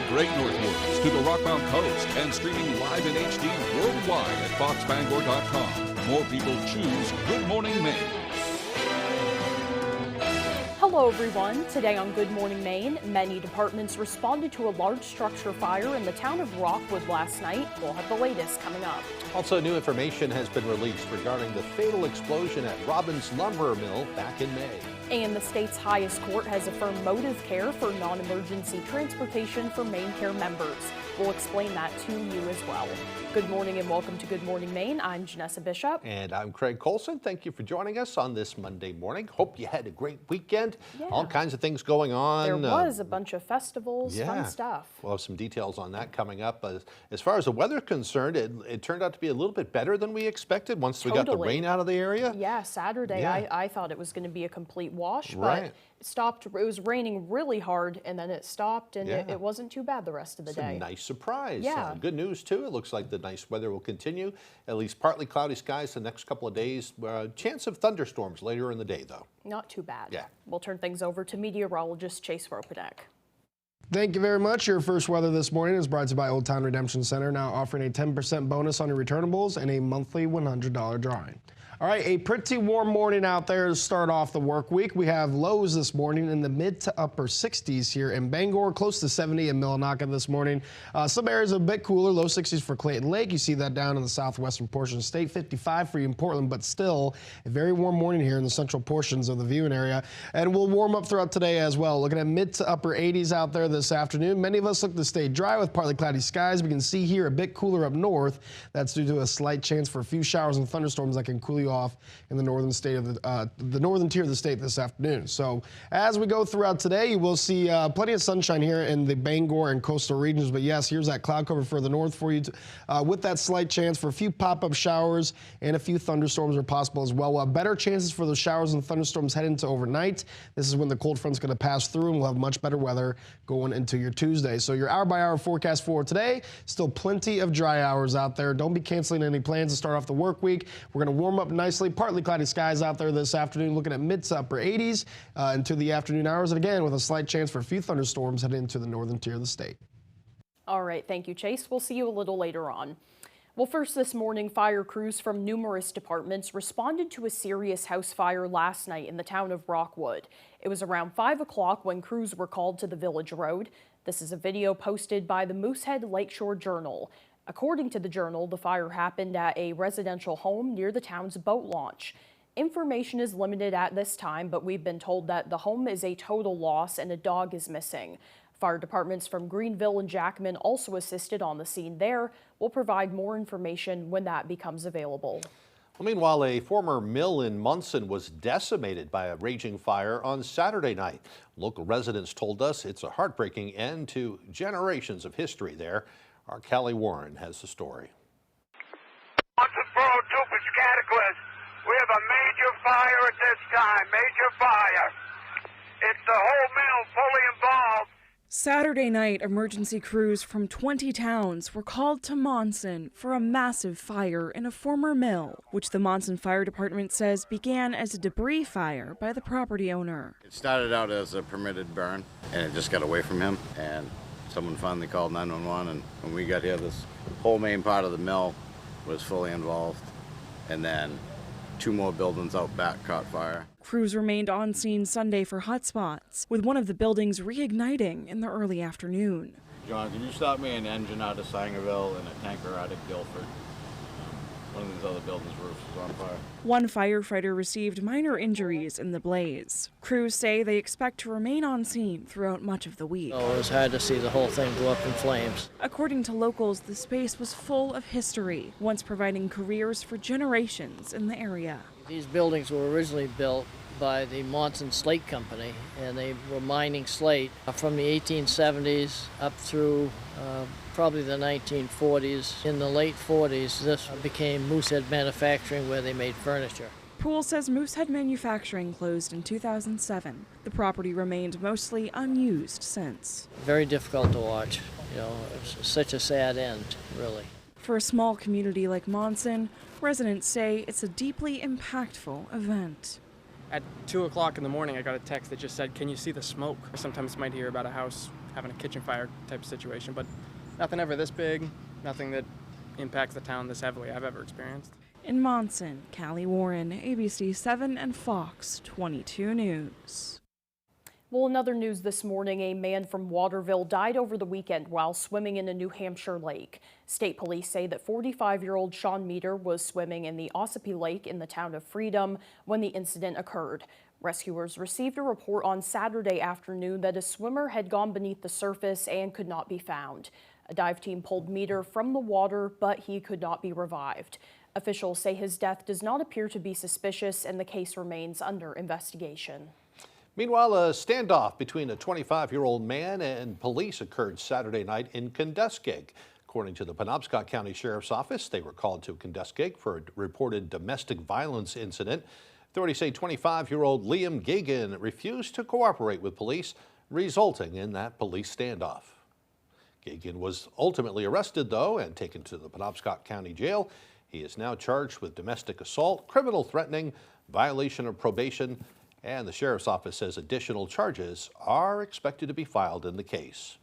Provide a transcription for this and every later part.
Great North Woods to the Rock Mount Coast and streaming live in HD worldwide at foxbangor.com. More people choose Good Morning Maine. Hello everyone. Today on Good Morning Maine, many departments responded to a large structure fire in the town of Rockwood last night. We'll have the latest coming up. Also, new information has been released regarding the fatal explosion at Robbins Lumber Mill back in May. And the state's highest court has affirmed motive care for non-emergency transportation for Maine Care members. We'll explain that to you as well. Good morning and welcome to Good Morning Maine. I'm Janessa Bishop. And I'm Craig Colson. Thank you for joining us on this Monday morning. Hope you had a great weekend. Yeah. All kinds of things going on. There was a bunch of festivals, fun stuff. We'll have some details on that coming up. As far as the weather think it turned out to be a little bit better than we expected once we got the rain out of the area. Yeah, Saturday I thought it was going to be a complete wash, right. But it stopped. It was raining really hard and then it stopped and it wasn't too bad the rest of the day. A nice surprise. Yeah. Good news too. It looks like the nice weather will continue. At least partly cloudy skies the next couple of days. Chance of thunderstorms later in the day though. Not too bad. Yeah. We'll turn things over to meteorologist Chase Ropanek. Thank you very much. Your first weather this morning is brought to you by Old Town Redemption Center, now offering a 10% bonus on your returnables and a monthly $100 drawing. All right, a pretty warm morning out there to start off the work week. We have lows this morning in the mid to upper 60s here in Bangor, close to 70 in Millinocket this morning. Some areas a bit cooler, low 60s for Clayton Lake. You see that down in the southwestern portion of the state, 55 for you in Portland, but still a very warm morning here in the central portions of the viewing area. And we'll warm up throughout today as well. Looking at mid to upper 80s out there this afternoon. Many of us look to stay dry with partly cloudy skies. We can see here a bit cooler up north. That's due to a slight chance for a few showers and thunderstorms that can cool you off in the northern state of the northern tier of the state this afternoon. So as we go throughout today, you will see plenty of sunshine here in the Bangor and coastal regions. But yes, here's that cloud cover further north for you with that slight chance for a few pop-up showers and a few thunderstorms are possible as well. Better chances for those showers and thunderstorms head into overnight. This is when the cold front's going to pass through and we'll have much better weather going into your Tuesday. So your hour-by-hour forecast for today, still plenty of dry hours out there. Don't be canceling any plans to start off the work week. We're going to warm up nicely. Partly cloudy skies out there this afternoon, looking at mid to upper 80s into the afternoon hours. And again, with a slight chance for a few thunderstorms heading into the northern tier of the state. All right, thank you, Chase. We'll see you a little later on. Well, first this morning, fire crews from numerous departments responded to a serious house fire last night in the town of Rockwood. It was around 5 o'clock when crews were called to the village road. This is a video posted by the Moosehead Lakeshore Journal. According to the Journal, the fire happened at a residential home near the town's boat launch. Information is limited at this time, but we've been told that the home is a total loss and a dog is missing. Fire departments from Greenville and Jackman also assisted on the scene there. We'll provide more information when that becomes available. Well, meanwhile, a former mill in Munson was decimated by a raging fire on Saturday night. Local residents told us it's a heartbreaking end to generations of history there. Our Callie Warren has the story. We have a major fire at this time, major fire. It's the whole mill fully involved. Saturday night, emergency crews from 20 towns were called to Monson for a massive fire in a former mill, which the Monson Fire Department says began as a debris fire by the property owner. It started out as a permitted burn, and it just got away from him, and someone finally called 911, and when we got here, this whole main part of the mill was fully involved, and then 2 more buildings out back caught fire. Crews remained on scene Sunday for hotspots, with one of the buildings reigniting in the early afternoon. John, can you stop me an engine out of Sangerville and a tanker out of Guilford? One of these other buildings' roofs is on fire. One firefighter received minor injuries in the blaze. Crews say they expect to remain on scene throughout much of the week. Oh, it was hard to see the whole thing go up in flames. According to locals, the space was full of history, once providing careers for generations in the area. These buildings were originally built by the Monson Slate Company, and they were mining slate from the 1870s up through probably the 1940s. In the late 40s, this became Moosehead Manufacturing, where they made furniture. Poole says Moosehead Manufacturing closed in 2007. The property remained mostly unused since. Very difficult to watch. You know, it's such a sad end, really. For a small community like Monson, residents say it's a deeply impactful event. At 2 o'clock in the morning, I got a text that just said, "Can you see the smoke?" Sometimes you might hear about a house having a kitchen fire type of situation, but nothing ever this big, nothing that impacts the town this heavily I've ever experienced. In Monson, Callie Warren, ABC 7 and Fox 22 News. Well, in other news this morning, a man from Waterville died over the weekend while swimming in a New Hampshire lake. State police say that 45-year-old Sean Meter was swimming in the Ossipee Lake in the town of Freedom when the incident occurred. Rescuers received a report on Saturday afternoon that a swimmer had gone beneath the surface and could not be found. A dive team pulled Meter from the water, but he could not be revived. Officials say his death does not appear to be suspicious and the case remains under investigation. Meanwhile, a standoff between a 25-year-old man and police occurred Saturday night in Kenduskeag. According to the Penobscot County Sheriff's Office, they were called to Kenduskeag for a reported domestic violence incident. Authorities say 25-year-old Liam Gagan refused to cooperate with police, resulting in that police standoff. Gagan was ultimately arrested, though, and taken to the Penobscot County Jail. He is now charged with domestic assault, criminal threatening, violation of probation, and the Sheriff's Office says additional charges are expected to be filed in the case.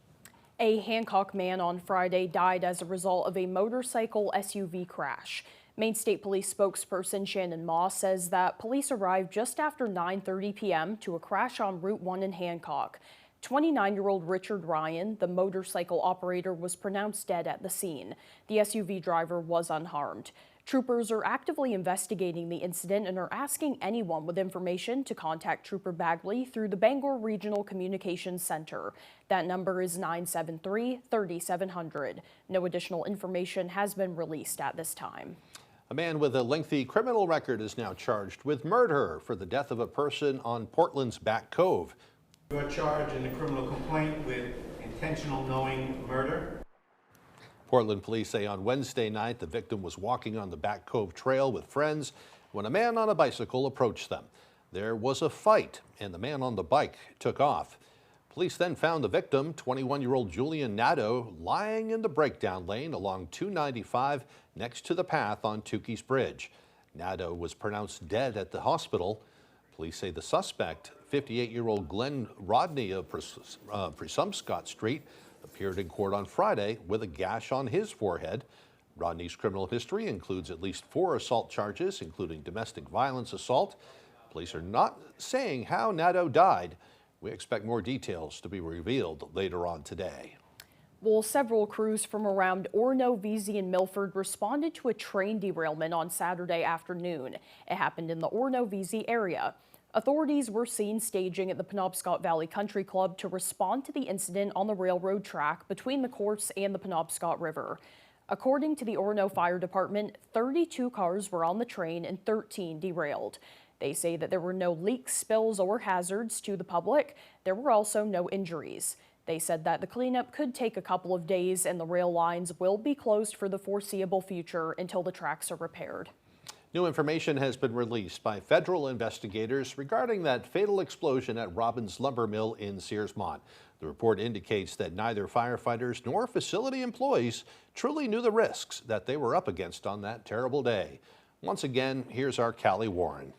A Hancock man on Friday died as a result of a motorcycle SUV crash. Maine State Police spokesperson Shannon Moss says that police arrived just after 9:30 p.m. to a crash on Route 1 in Hancock. 29-year-old Richard Ryan, the motorcycle operator, was pronounced dead at the scene. The SUV driver was unharmed. Troopers are actively investigating the incident and are asking anyone with information to contact Trooper Bagley through the Bangor Regional Communications Center. That number is 973-3700. No additional information has been released at this time. A man with a lengthy criminal record is now charged with murder for the death of a person on Portland's Back Cove. You are charged in a criminal complaint with intentional knowing murder. Portland police say on Wednesday night the victim was walking on the Back Cove Trail with friends when a man on a bicycle approached them. There was a fight and the man on the bike took off. Police then found the victim, 21-year-old Julian Nadeau, lying in the breakdown lane along 295 next to the path on Tukey's Bridge. Nadeau was pronounced dead at the hospital. Police say the suspect, 58-year-old Glenn Rodney of Presumpscot Street, appeared in court on Friday with a gash on his forehead. Rodney's criminal history includes at least 4 assault charges, including domestic violence assault. Police are not saying how Nadeau died. We expect more details to be revealed later on today. Well, several crews from around Orono, Vesey, and Milford responded to a train derailment on Saturday afternoon. It happened in the Orono, Vesey area. Authorities were seen staging at the Penobscot Valley Country Club to respond to the incident on the railroad track between the courts and the Penobscot River. According to the Orono Fire Department, 32 cars were on the train and 13 derailed. They say that there were no leaks, spills, or hazards to the public. There were also no injuries. They said that the cleanup could take a couple of days and the rail lines will be closed for the foreseeable future until the tracks are repaired. New information has been released by federal investigators regarding that fatal explosion at Robbins Lumber Mill in Searsmont. The report indicates that neither firefighters nor facility employees truly knew the risks that they were up against on that terrible day. Once again, here's our Callie Warren.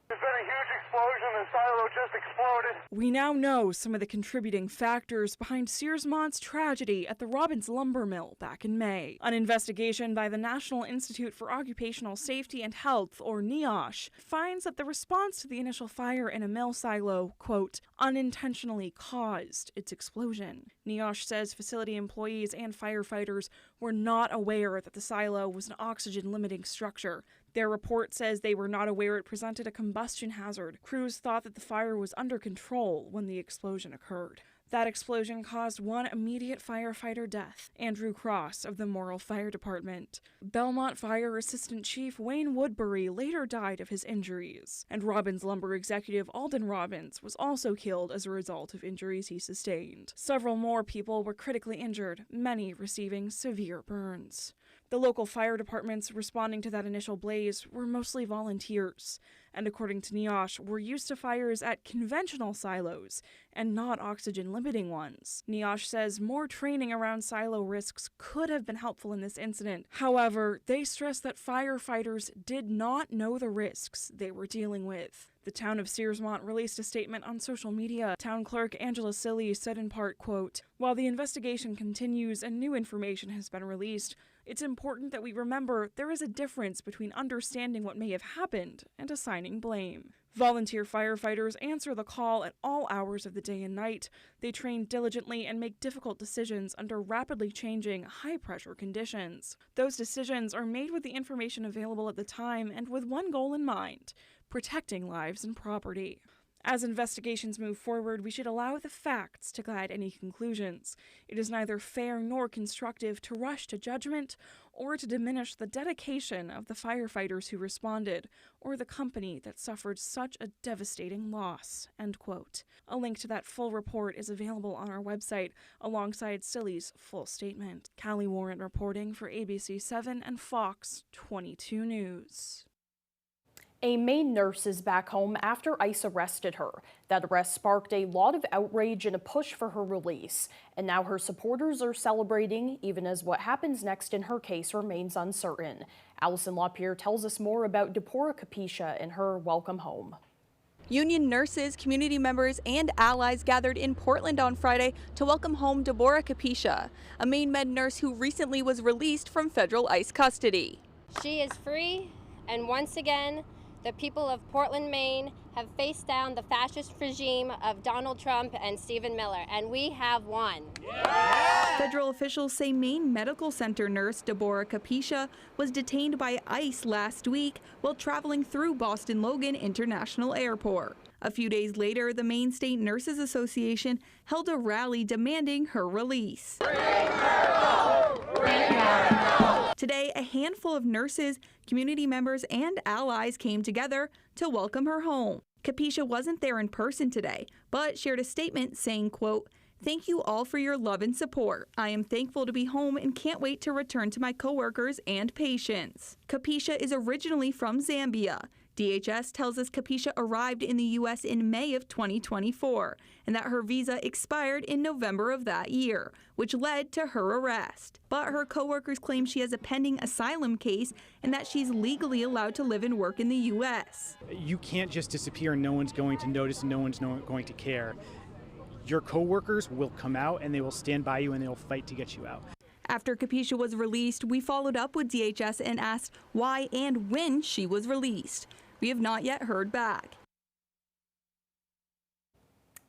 There's been a huge explosion. The silo just exploded. We now know some of the contributing factors behind Searsmont's tragedy at the Robbins Lumber Mill back in May. An investigation by the National Institute for Occupational Safety and Health, or NIOSH, finds that the response to the initial fire in a mill silo, quote, unintentionally caused its explosion. NIOSH says facility employees and firefighters were not aware that the silo was an oxygen-limiting structure. Their report says they were not aware it presented a combustion hazard. Crews thought that the fire was under control when the explosion occurred. That explosion caused one immediate firefighter death, Andrew Cross of the Morrill Fire Department. Belmont Fire Assistant Chief Wayne Woodbury later died of his injuries, and Robbins Lumber executive Alden Robbins was also killed as a result of injuries he sustained. Several more people were critically injured, many receiving severe burns. The local fire departments responding to that initial blaze were mostly volunteers. and according to NIOSH, were used to fires at conventional silos and not oxygen-limiting ones. NIOSH says more training around silo risks could have been helpful in this incident. However, they stress that firefighters did not know the risks they were dealing with. The town of Searsmont released a statement on social media. Town clerk Angela Silly said in part, quote, "While the investigation continues and new information has been released, it's important that we remember there is a difference between understanding what may have happened and assigning blame." Volunteer firefighters answer the call at all hours of the day and night. They train diligently and make difficult decisions under rapidly changing, high-pressure conditions. Those decisions are made with the information available at the time and with one goal in mind: protecting lives and property. As investigations move forward, we should allow the facts to guide any conclusions. It is neither fair nor constructive to rush to judgment or to diminish the dedication of the firefighters who responded or the company that suffered such a devastating loss, end quote. A link to that full report is available on our website alongside Silly's full statement. Callie Warren reporting for ABC7 and Fox 22 News. A Maine nurse is back home after ICE arrested her. That arrest sparked a lot of outrage and a push for her release. And now her supporters are celebrating, even as what happens next in her case remains uncertain. Allison LaPierre tells us more about Deborah Capisha and her welcome home. Union nurses, community members, and allies gathered in Portland on Friday to welcome home Deborah Capisha, a Maine med nurse who recently was released from federal ICE custody. She is free, and once again, the people of Portland, Maine have faced down the fascist regime of Donald Trump and Stephen Miller, and we have won. Yeah! Federal officials say Maine Medical Center nurse Deborah Capisha was detained by ICE last week while traveling through Boston Logan International Airport. A few days later, the Maine State Nurses Association held a rally demanding her release. Bring her home! Bring her home! Today, a handful of nurses, community members, and allies came together to welcome her home. Capisha wasn't there in person today, but shared a statement saying, quote, "Thank you all for your love and support. I am thankful to be home and can't wait to return to my coworkers and patients." Capisha is originally from Zambia. DHS tells us Capisha arrived in the U.S. in May of 2024 and that her visa expired in November of that year, which led to her arrest. But her coworkers claim she has a pending asylum case and that she's legally allowed to live and work in the U.S. You can't just disappear and no one's going to notice and no one's going to care. Your coworkers will come out and they will stand by you and they will fight to get you out. After Capisha was released, we followed up with DHS and asked why and when she was released. We have not yet heard back.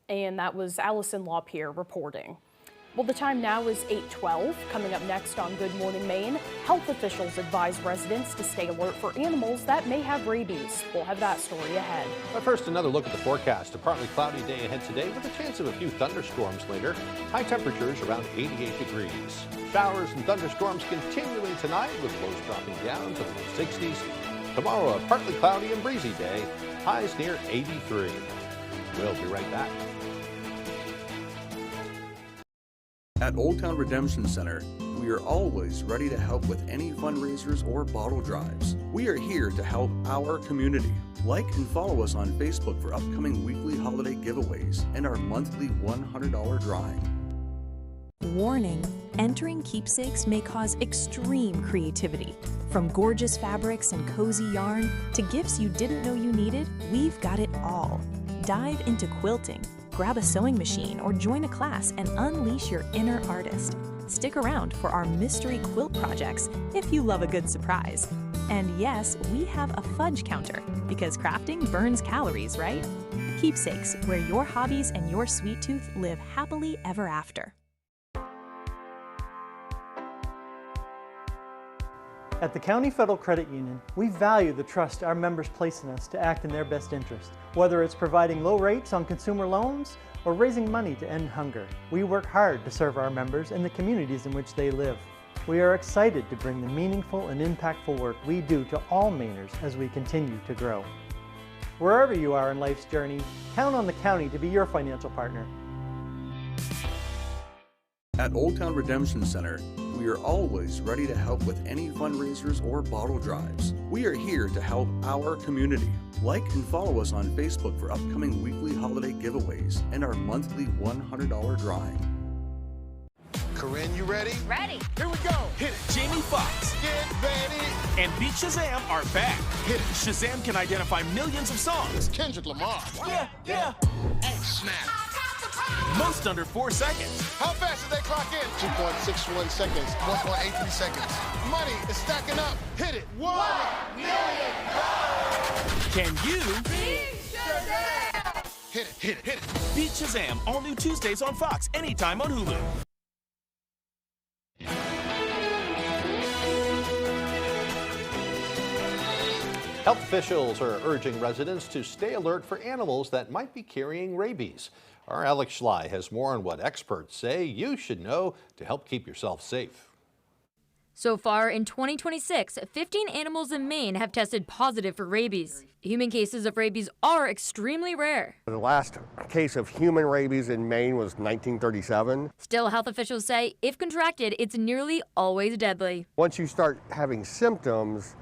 And that was Allison LaPierre reporting. Well, the time now is 8:12. Coming up next on Good Morning Maine, health officials advise residents to stay alert for animals that may have rabies. We'll have that story ahead. But first, another look at the forecast. A partly cloudy day ahead today with a chance of a few thunderstorms later. High temperatures around 88 degrees. Showers and thunderstorms continuing tonight with lows dropping down to the low 60s. Tomorrow, a partly cloudy and breezy day. Highs near 83. We'll be right back. At Old Town Redemption Center, we are always ready to help with any fundraisers or bottle drives. We are here to help our community. Like and follow us on Facebook for upcoming weekly holiday giveaways and our monthly $100 drawing. Warning: entering keepsakes may cause extreme creativity. From gorgeous fabrics and cozy yarn to gifts you didn't know you needed, we've got it all. Dive into quilting, grab a sewing machine, or join a class and unleash your inner artist. Stick around for our mystery quilt projects if you love a good surprise. And yes, we have a fudge counter because crafting burns calories, right? Keepsakes, where your hobbies and your sweet tooth live happily ever after. At the County Federal Credit Union, we value the trust our members place in us to act in their best interest. Whether it's providing low rates on consumer loans or raising money to end hunger, we work hard to serve our members and the communities in which they live. We are excited to bring the meaningful and impactful work we do to all Mainers as we continue to grow. Wherever you are in life's journey, count on the county to be your financial partner. At Old Town Redemption Center, we are always ready to help with any fundraisers or bottle drives. We are here to help our community. Like and follow us on Facebook for upcoming weekly holiday giveaways and our monthly $100 drawing. Corinne, you ready? Ready. Here we go. Hit it. Jamie Foxx Get ready. and Beat Shazam are back. Hit it. Shazam can identify millions of songs. Kendrick Lamar. Yeah. And snap. Most under 4 seconds. How fast did they clock in? 2.61 seconds. 1.83 seconds. Money is stacking up. Hit it. $1 million. Can you Beat Shazam? Hit it. beat Shazam? All new Tuesdays on Fox, anytime on Hulu. Health officials are urging residents to stay alert for animals that might be carrying rabies. Our Alex Schley has more on what experts say you should know to help keep yourself safe. So far in 2026, 15 animals in Maine have tested positive for rabies. Human cases of rabies are extremely rare. The last case of human rabies in Maine was 1937. Still, health officials say if contracted, it's nearly always deadly. Once you start having symptoms,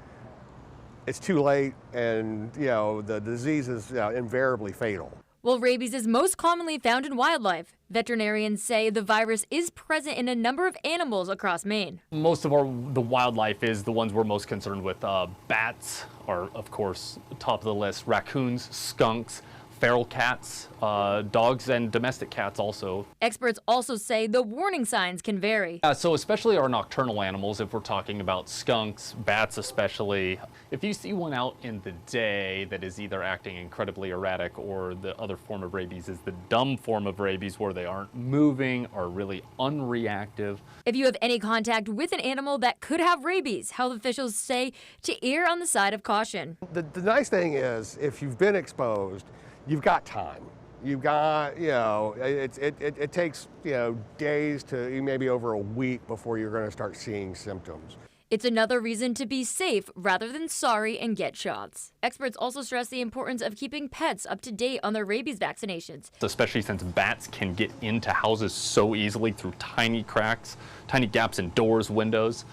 it's too late, and the disease is invariably fatal. While rabies is most commonly found in wildlife, veterinarians say the virus is present in a number of animals across Maine. Most of the wildlife is the ones we're most concerned with. Bats are, of course, top of the list. Raccoons, skunks, feral cats, dogs, and domestic cats also. Experts also say the warning signs can vary. So especially our nocturnal animals, if we're talking about skunks, bats especially, if you see one out in the day that is either acting incredibly erratic, or the other form of rabies is the dumb form of rabies where they aren't moving or really unreactive. If you have any contact with an animal that could have rabies, health officials say to err on the side of caution. The nice thing is, if you've been exposed, you've got time. You've got, it takes, days to maybe over a week before you're going to start seeing symptoms. It's another reason to be safe rather than sorry and get shots. Experts also stress the importance of keeping pets up to date on their rabies vaccinations. Especially since bats can get into houses so easily through tiny cracks, tiny gaps in doors, windows.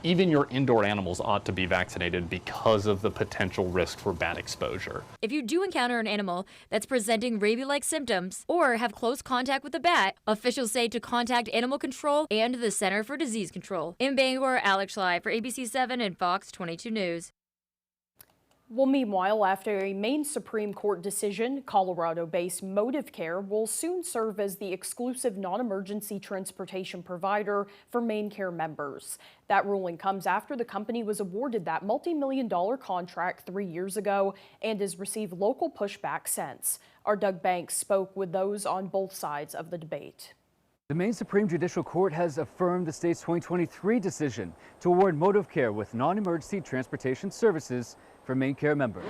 Even your indoor animals ought to be vaccinated because of the potential risk for bat exposure. If you do encounter an animal that's presenting rabies-like symptoms or have close contact with a bat, officials say to contact Animal Control and the Center for Disease Control. In Bangor, Alex Schley for ABC 7 and Fox 22 News. Well, meanwhile, after a Maine Supreme Court decision, Colorado-based Motive Care will soon serve as the exclusive non-emergency transportation provider for Maine Care members. That ruling comes after the company was awarded that multi-million-dollar contract 3 years ago and has received local pushback since. Our Doug Banks spoke with those on both sides of the debate. The Maine Supreme Judicial Court has affirmed the state's 2023 decision to award Motive Care with non-emergency transportation services for Maine Care members.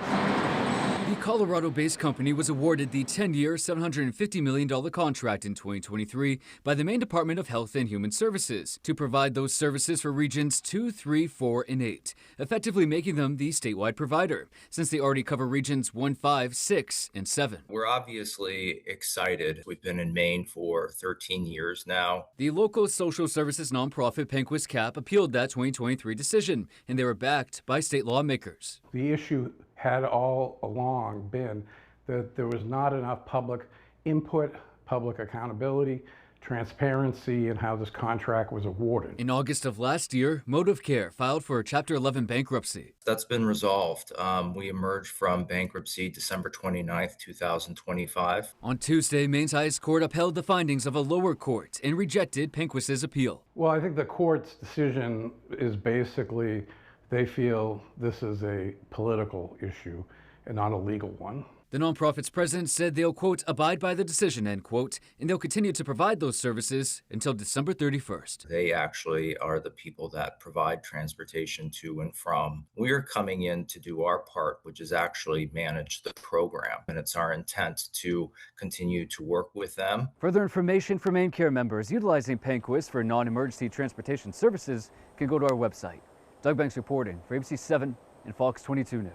The Colorado-based company was awarded the 10-year, $750 million contract in 2023 by the Maine Department of Health and Human Services to provide those services for Regions 2, 3, 4, and 8, effectively making them the statewide provider, since they already cover Regions 1, 5, 6, and 7. We're obviously excited. We've been in Maine for 13 years now. The local social services nonprofit Penquist Cap appealed that 2023 decision, and they were backed by state lawmakers. The issue had all along been that there was not enough public input, public accountability, transparency in how this contract was awarded. In August of last year, Motive Care filed for Chapter 11 bankruptcy. That's been resolved. We emerged from bankruptcy December 29th, 2025. On Tuesday, Maine's highest court upheld the findings of a lower court and rejected Penquist's appeal. Well, I think the court's decision is basically they feel this is a political issue and not a legal one. The nonprofit's president said they'll, quote, abide by the decision, end quote, and they'll continue to provide those services until December 31st. They actually are the people that provide transportation to and from. We're coming in to do our part, which is actually manage the program. And it's our intent to continue to work with them. Further information for Maine Care members utilizing Penquist for non-emergency transportation services can go to our website. Doug Banks reporting for ABC 7 and Fox 22 News.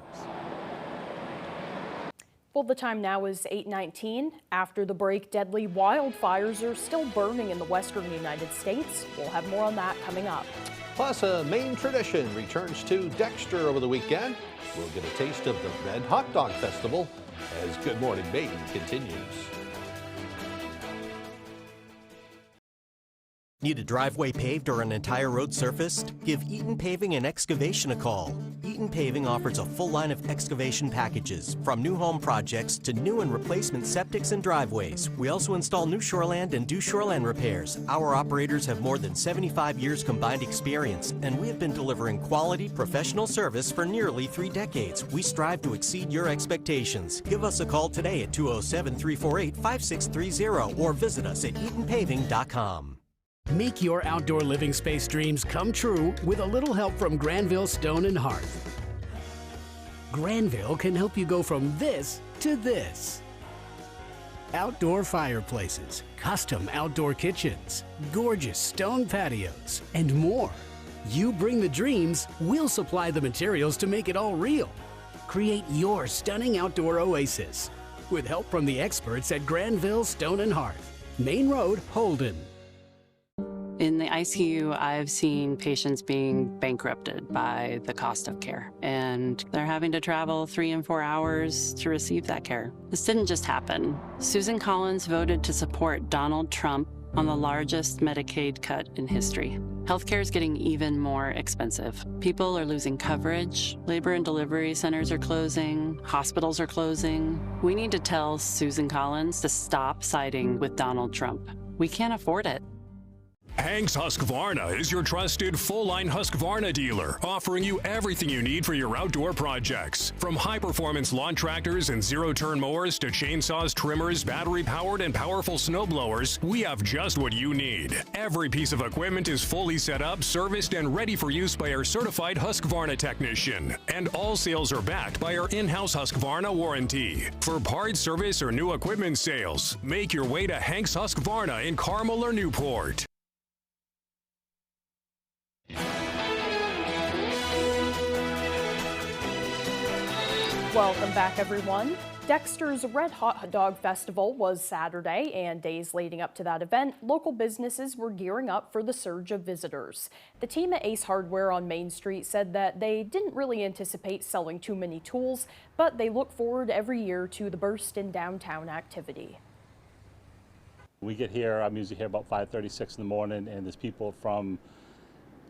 Well, the time now is 8:19. After the break, deadly wildfires are still burning in the western United States. We'll have more on that coming up. Plus, a Maine tradition returns to Dexter over the weekend. We'll get a taste of the Red Hot Dog Festival as Good Morning Maine continues. Need a driveway paved or an entire road surfaced? Give Eaton Paving and Excavation a call. Eaton Paving offers a full line of excavation packages, from new home projects to new and replacement septics and driveways. We also install new shoreland and do shoreland repairs. Our operators have more than 75 years combined experience, and we have been delivering quality, professional service for nearly 3 decades. We strive to exceed your expectations. Give us a call today at 207-348-5630 or visit us at EatonPaving.com. Make your outdoor living space dreams come true with a little help from Granville Stone and Hearth. Granville can help you go from this to this. Outdoor fireplaces, custom outdoor kitchens, gorgeous stone patios, and more. You bring the dreams, we'll supply the materials to make it all real. Create your stunning outdoor oasis with help from the experts at Granville Stone and Hearth, Main Road, Holden. In the ICU, I've seen patients being bankrupted by the cost of care, and they're having to travel 3 and 4 hours to receive that care. This didn't just happen. Susan Collins voted to support Donald Trump on the largest Medicaid cut in history. Healthcare is getting even more expensive. People are losing coverage, labor and delivery centers are closing, hospitals are closing. We need to tell Susan Collins to stop siding with Donald Trump. We can't afford it. Hank's Husqvarna is your trusted full-line Husqvarna dealer, offering you everything you need for your outdoor projects. From high-performance lawn tractors and zero-turn mowers to chainsaws, trimmers, battery-powered and powerful snowblowers, we have just what you need. Every piece of equipment is fully set up, serviced, and ready for use by our certified Husqvarna technician. And all sales are backed by our in-house Husqvarna warranty. For parts, service, or new equipment sales, make your way to Hank's Husqvarna in Carmel or Newport. Welcome back, everyone. Dexter's Red Hot Dog Festival was Saturday, and days leading up to that event, local businesses were gearing up for the surge of visitors. The team at Ace Hardware on Main Street said that they didn't really anticipate selling too many tools, but they look forward every year to the burst in downtown activity. We get here, I'm usually here about 5:36 in the morning, and there's people from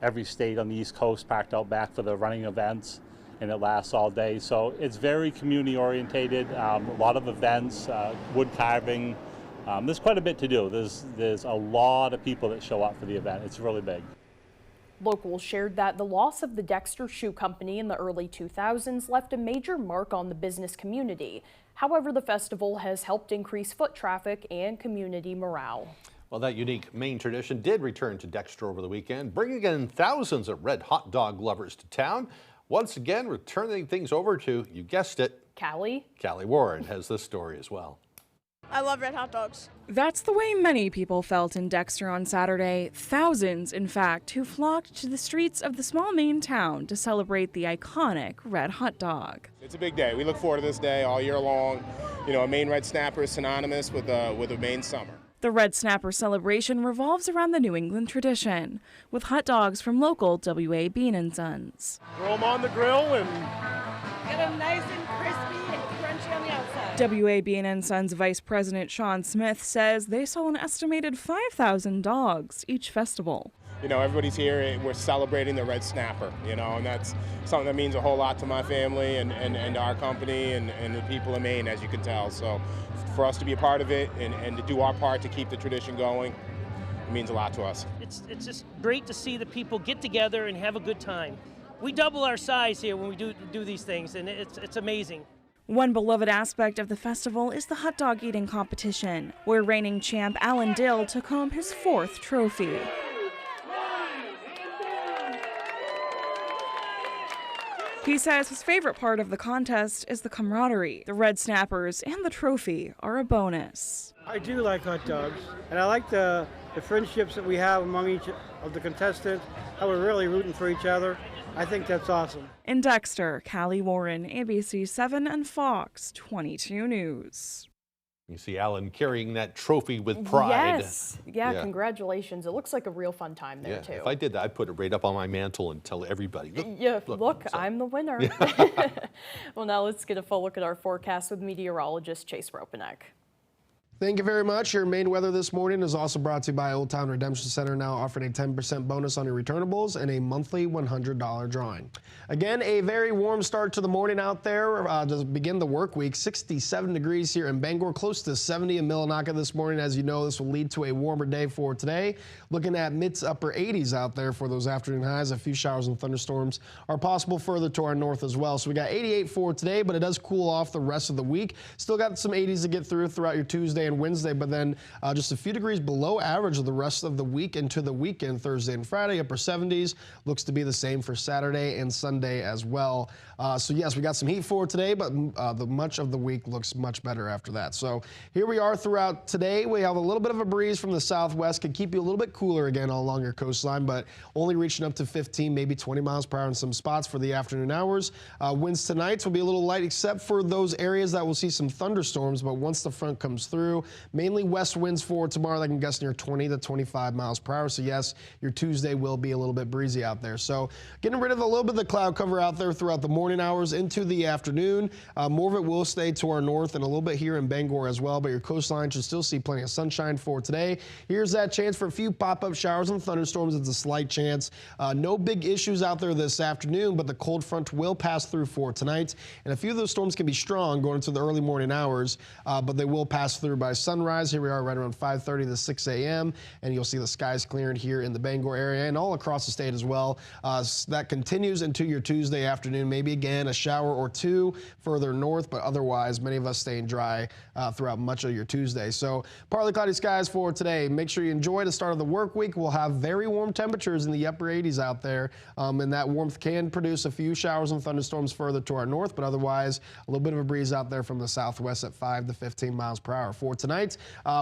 every state on the East Coast packed out back for the running events, and it lasts all day. So it's very community orientated, a lot of events, wood carving. There's quite a bit to do. There's a lot of people that show up for the event. It's really big. Locals shared that the loss of the Dexter Shoe Company in the early 2000s left a major mark on the business community. However, the festival has helped increase foot traffic and community morale. Well, that unique Maine tradition did return to Dexter over the weekend, bringing in thousands of red hot dog lovers to town. Once again, we're turning things over to, you guessed it, Callie. Callie Warren has this story as well. I love red hot dogs. That's the way many people felt in Dexter on Saturday. Thousands, in fact, who flocked to the streets of the small Maine town to celebrate the iconic red hot dog. It's a big day. We look forward to this day all year long. You know, a Maine red snapper is synonymous with a Maine summer. The Red Snapper celebration revolves around the New England tradition, with hot dogs from local W.A. Bean & Sons. Throw them on the grill and get them nice and crispy and crunchy on the outside. W.A. Bean & Sons Vice President Sean Smith says they sell an estimated 5,000 dogs each festival. You know, everybody's here, we're celebrating the red snapper, you know, and that's something that means a whole lot to my family and our company and the people of Maine, as you can tell. So for us to be a part of it and to do our part to keep the tradition going, it means a lot to us. It's just great to see the people get together and have a good time. We double our size here when we do these things, and it's amazing. One beloved aspect of the festival is the hot dog eating competition, where reigning champ Alan Dill took home his 4th trophy. He says his favorite part of the contest is the camaraderie. The Red Snappers and the trophy are a bonus. I do like hot dogs, and I like the friendships that we have among each of the contestants, how we're really rooting for each other. I think that's awesome. In Dexter, Callie Warren, ABC 7 and Fox 22 News. You see Alan carrying that trophy with pride. Yes. Yeah, congratulations. It looks like a real fun time there, too. If I did that, I'd put it right up on my mantle and tell everybody. Look, I'm the winner. Well, now let's get a full look at our forecast with meteorologist Chase Ropanek. Thank you very much. Your main weather this morning is also brought to you by Old Town Redemption Center, now offering a 10% bonus on your returnables and a monthly $100 drawing. Again, a very warm start to the morning out there to begin the work week. 67 degrees here in Bangor, close to 70 in Millinocket this morning. As you know, this will lead to a warmer day for today. Looking at mid to upper 80s out there for those afternoon highs. A few showers and thunderstorms are possible further to our north as well. So we got 88 for today, but it does cool off the rest of the week. Still got some 80s to get throughout your Tuesday and Wednesday, but then just a few degrees below average of the rest of the week into the weekend, Thursday and Friday, upper 70s. Looks to be the same for Saturday and Sunday as well. So yes, we got some heat for today, but much of the week looks much better after that. So here we are throughout today. We have a little bit of a breeze from the southwest, could keep you a little bit cooler again all along your coastline, but only reaching up to 15, maybe 20 miles per hour in some spots for the afternoon hours. Winds tonight will be a little light, except for those areas that will see some thunderstorms, but once the front comes through, mainly west winds for tomorrow. I can guess near 20 to 25 miles per hour. So yes, your Tuesday will be a little bit breezy out there. So getting rid of a little bit of the cloud cover out there throughout the morning hours into the afternoon. More of it will stay to our north and a little bit here in Bangor as well, but your coastline should still see plenty of sunshine for today. Here's that chance for a few pop-up showers and thunderstorms. It's a slight chance. No big issues out there this afternoon, but the cold front will pass through for tonight. And a few of those storms can be strong going into the early morning hours, but they will pass through by sunrise. Here we are right around 5:30 to 6 a.m. and you'll see the skies clearing here in the Bangor area and all across the state as well. That continues into your Tuesday afternoon. Maybe again a shower or two further north, but otherwise many of us staying dry throughout much of your Tuesday. So partly cloudy skies for today. Make sure you enjoy the start of the work week. We'll have very warm temperatures in the upper 80s out there, and that warmth can produce a few showers and thunderstorms further to our north, but otherwise a little bit of a breeze out there from the southwest at 5 to 15 miles per hour. For tonight,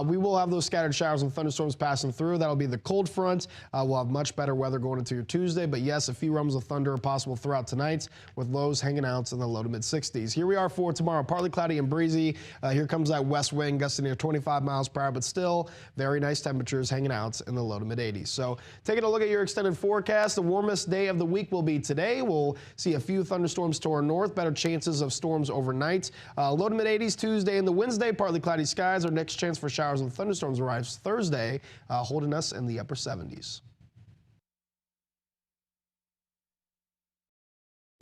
we will have those scattered showers and thunderstorms passing through. That'll be the cold front. We'll have much better weather going into your Tuesday, but yes, a few rumbles of thunder are possible throughout tonight with lows hanging out in the low to mid 60s. Here we are for tomorrow, partly cloudy and breezy. Here comes that west wind gusting near 25 miles per hour, but still very nice temperatures hanging out in the low to mid 80s. So taking a look at your extended forecast, the warmest day of the week will be today. We'll see a few thunderstorms to our north, better chances of storms overnight. Low to mid 80s Tuesday and the Wednesday, partly cloudy skies. Our next chance for showers and thunderstorms arrives Thursday, holding us in the upper 70s.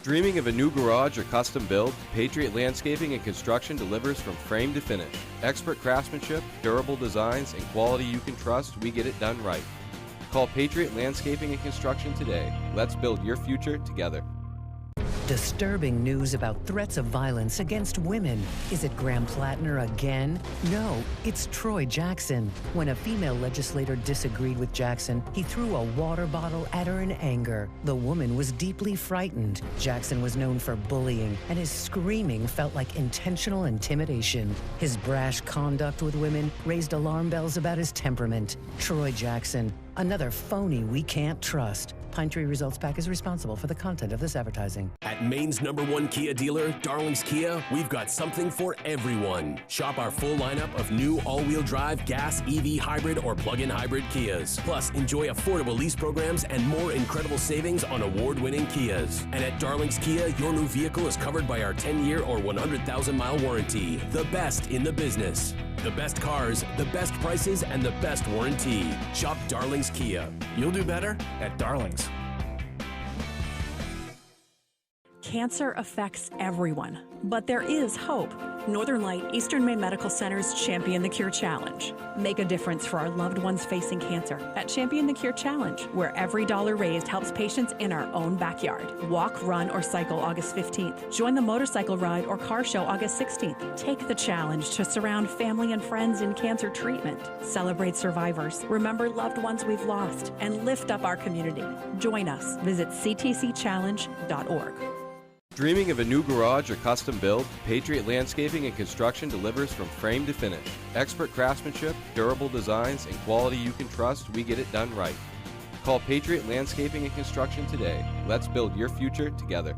Dreaming of a new garage or custom build? Patriot Landscaping and Construction delivers from frame to finish. Expert craftsmanship, durable designs, and quality you can trust, we get it done right. Call Patriot Landscaping and Construction today. Let's build your future together. Disturbing news about threats of violence against women. Is it Graham Plattner again? No, it's Troy Jackson. When a female legislator disagreed with Jackson, he threw a water bottle at her in anger. The woman was deeply frightened. Jackson was known for bullying, and his screaming felt like intentional intimidation. His brash conduct with women raised alarm bells about his temperament. Troy Jackson, another phony we can't trust. Pine Tree Results PAC is responsible for the content of this advertising. At Maine's #1 Kia dealer, Darling's Kia, we've got something for everyone. Shop our full lineup of new all-wheel drive, gas, EV, hybrid, or plug-in hybrid Kias. Plus, enjoy affordable lease programs and more incredible savings on award-winning Kias. And at Darling's Kia, your new vehicle is covered by our 10-year or 100,000-mile warranty. The best in the business. The best cars, the best prices, and the best warranty. Shop Darling's Kia. You'll do better at Darling's. Cancer affects everyone, but there is hope. Northern Light Eastern Maine Medical Center's Champion the Cure Challenge. Make a difference for our loved ones facing cancer at Champion the Cure Challenge, where every dollar raised helps patients in our own backyard. Walk, run, or cycle August 15th. Join the motorcycle ride or car show August 16th. Take the challenge to surround family and friends in cancer treatment. Celebrate survivors, remember loved ones we've lost, and lift up our community. Join us. Visit ctcchallenge.org. Dreaming of a new garage or custom build? Patriot Landscaping and Construction delivers from frame to finish. Expert craftsmanship, durable designs, and quality you can trust, we get it done right. Call Patriot Landscaping and Construction today. Let's build your future together.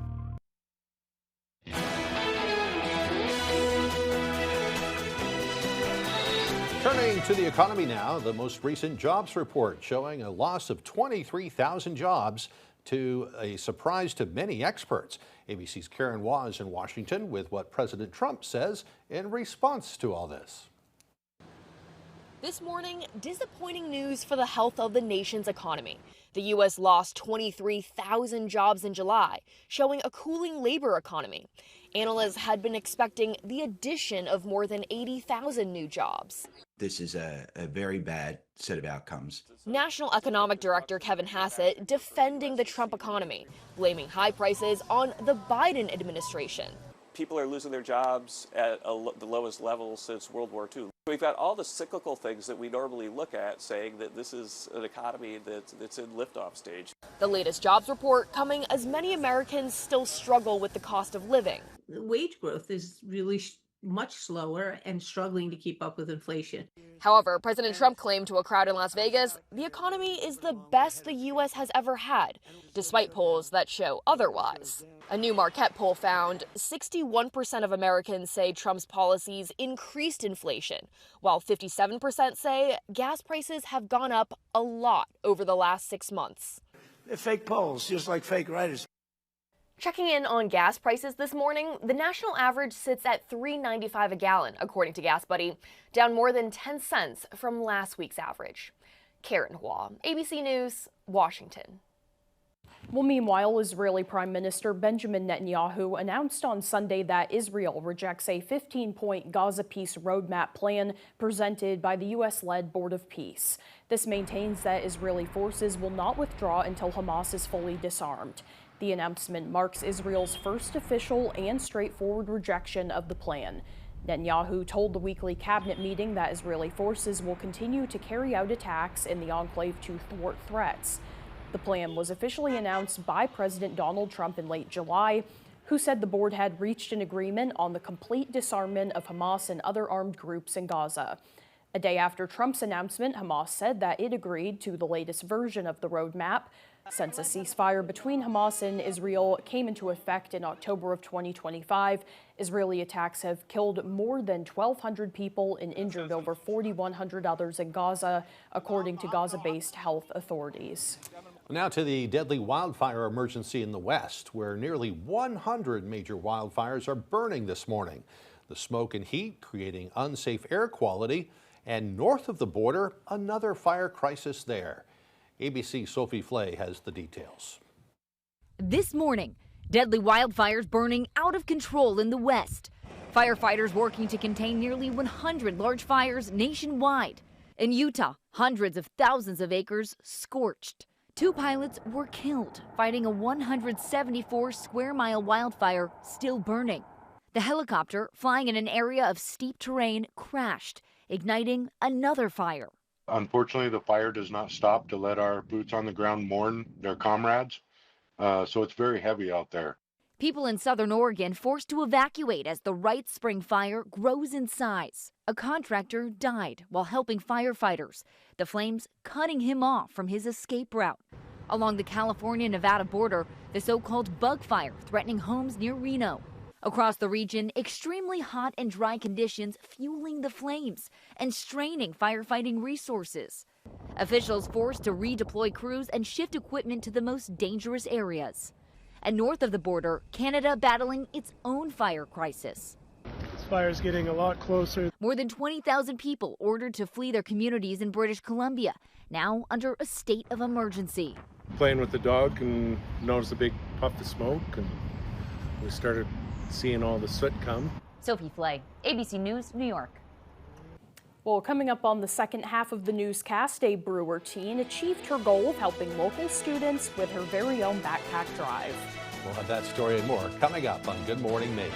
Turning to the economy now, the most recent jobs report showing a loss of 23,000 jobs to a surprise to many experts. ABC's Karen Waugh is in Washington with what President Trump says in response to all this. This morning, disappointing news for the health of the nation's economy. The U.S. lost 23,000 jobs in July, showing a cooling labor economy. Analysts had been expecting the addition of more than 80,000 new jobs. This is a very bad set of outcomes. National Economic Director Kevin Hassett defending the Trump economy, blaming high prices on the Biden administration. People are losing their jobs at the lowest level since World War II. We've got all the cyclical things that we normally look at saying that this is an economy that's in liftoff stage. The latest jobs report coming as many Americans still struggle with the cost of living. The wage growth is really much slower and struggling to keep up with inflation. However, President Trump claimed to a crowd in Las Vegas the economy is the best the U.S. has ever had, despite polls that show otherwise. A new Marquette poll found 61% of Americans say Trump's policies increased inflation, while 57% say gas prices have gone up a lot over the last 6 months. They're fake polls, just like fake writers. Checking in on gas prices this morning, the national average sits at $3.95 a gallon, according to Gas Buddy, down more than 10 cents from last week's average. Karen Waugh, ABC News, Washington. Well, meanwhile, Israeli Prime Minister Benjamin Netanyahu announced on Sunday that Israel rejects a 15-point Gaza peace roadmap plan presented by the U.S.-led Board of Peace. This maintains that Israeli forces will not withdraw until Hamas is fully disarmed. The announcement marks Israel's first official and straightforward rejection of the plan. Netanyahu told the weekly cabinet meeting that Israeli forces will continue to carry out attacks in the enclave to thwart threats. The plan was officially announced by President Donald Trump in late July, who said the board had reached an agreement on the complete disarmament of Hamas and other armed groups in Gaza. A day after Trump's announcement, Hamas said that it agreed to the latest version of the roadmap. Since a ceasefire between Hamas and Israel came into effect in October of 2025, Israeli attacks have killed more than 1,200 people and injured over 4,100 others in Gaza, according to Gaza-based health authorities. Now to the deadly wildfire emergency in the West, where nearly 100 major wildfires are burning this morning. The smoke and heat creating unsafe air quality, and north of the border, another fire crisis there. ABC's Sophie Flay has the details. This morning, deadly wildfires burning out of control in the West. Firefighters working to contain nearly 100 large fires nationwide. In Utah, hundreds of thousands of acres scorched. 2 pilots were killed fighting a 174 square mile wildfire still burning. The helicopter flying in an area of steep terrain crashed, igniting another fire. Unfortunately, the fire does not stop to let our boots on the ground mourn their comrades, so it's very heavy out there. People in southern Oregon forced to evacuate as the Wright Spring fire grows in size. A contractor died while helping firefighters, the flames cutting him off from his escape route. Along the California-Nevada border, the so-called bug fire threatening homes near Reno. Across the region, extremely hot and dry conditions fueling the flames and straining firefighting resources. Officials forced to redeploy crews and shift equipment to the most dangerous areas. And north of the border, Canada battling its own fire crisis. This fire is getting a lot closer. More than 20,000 people ordered to flee their communities in British Columbia, now under a state of emergency. Playing with the dog and noticed a big puff of smoke, and we started seeing all the soot come. Sophie Flay, ABC News, New York. Well, coming up on the second half of the newscast, a Brewer teen achieved her goal of helping local students with her very own backpack drive. We'll have that story and more coming up on Good Morning Maine.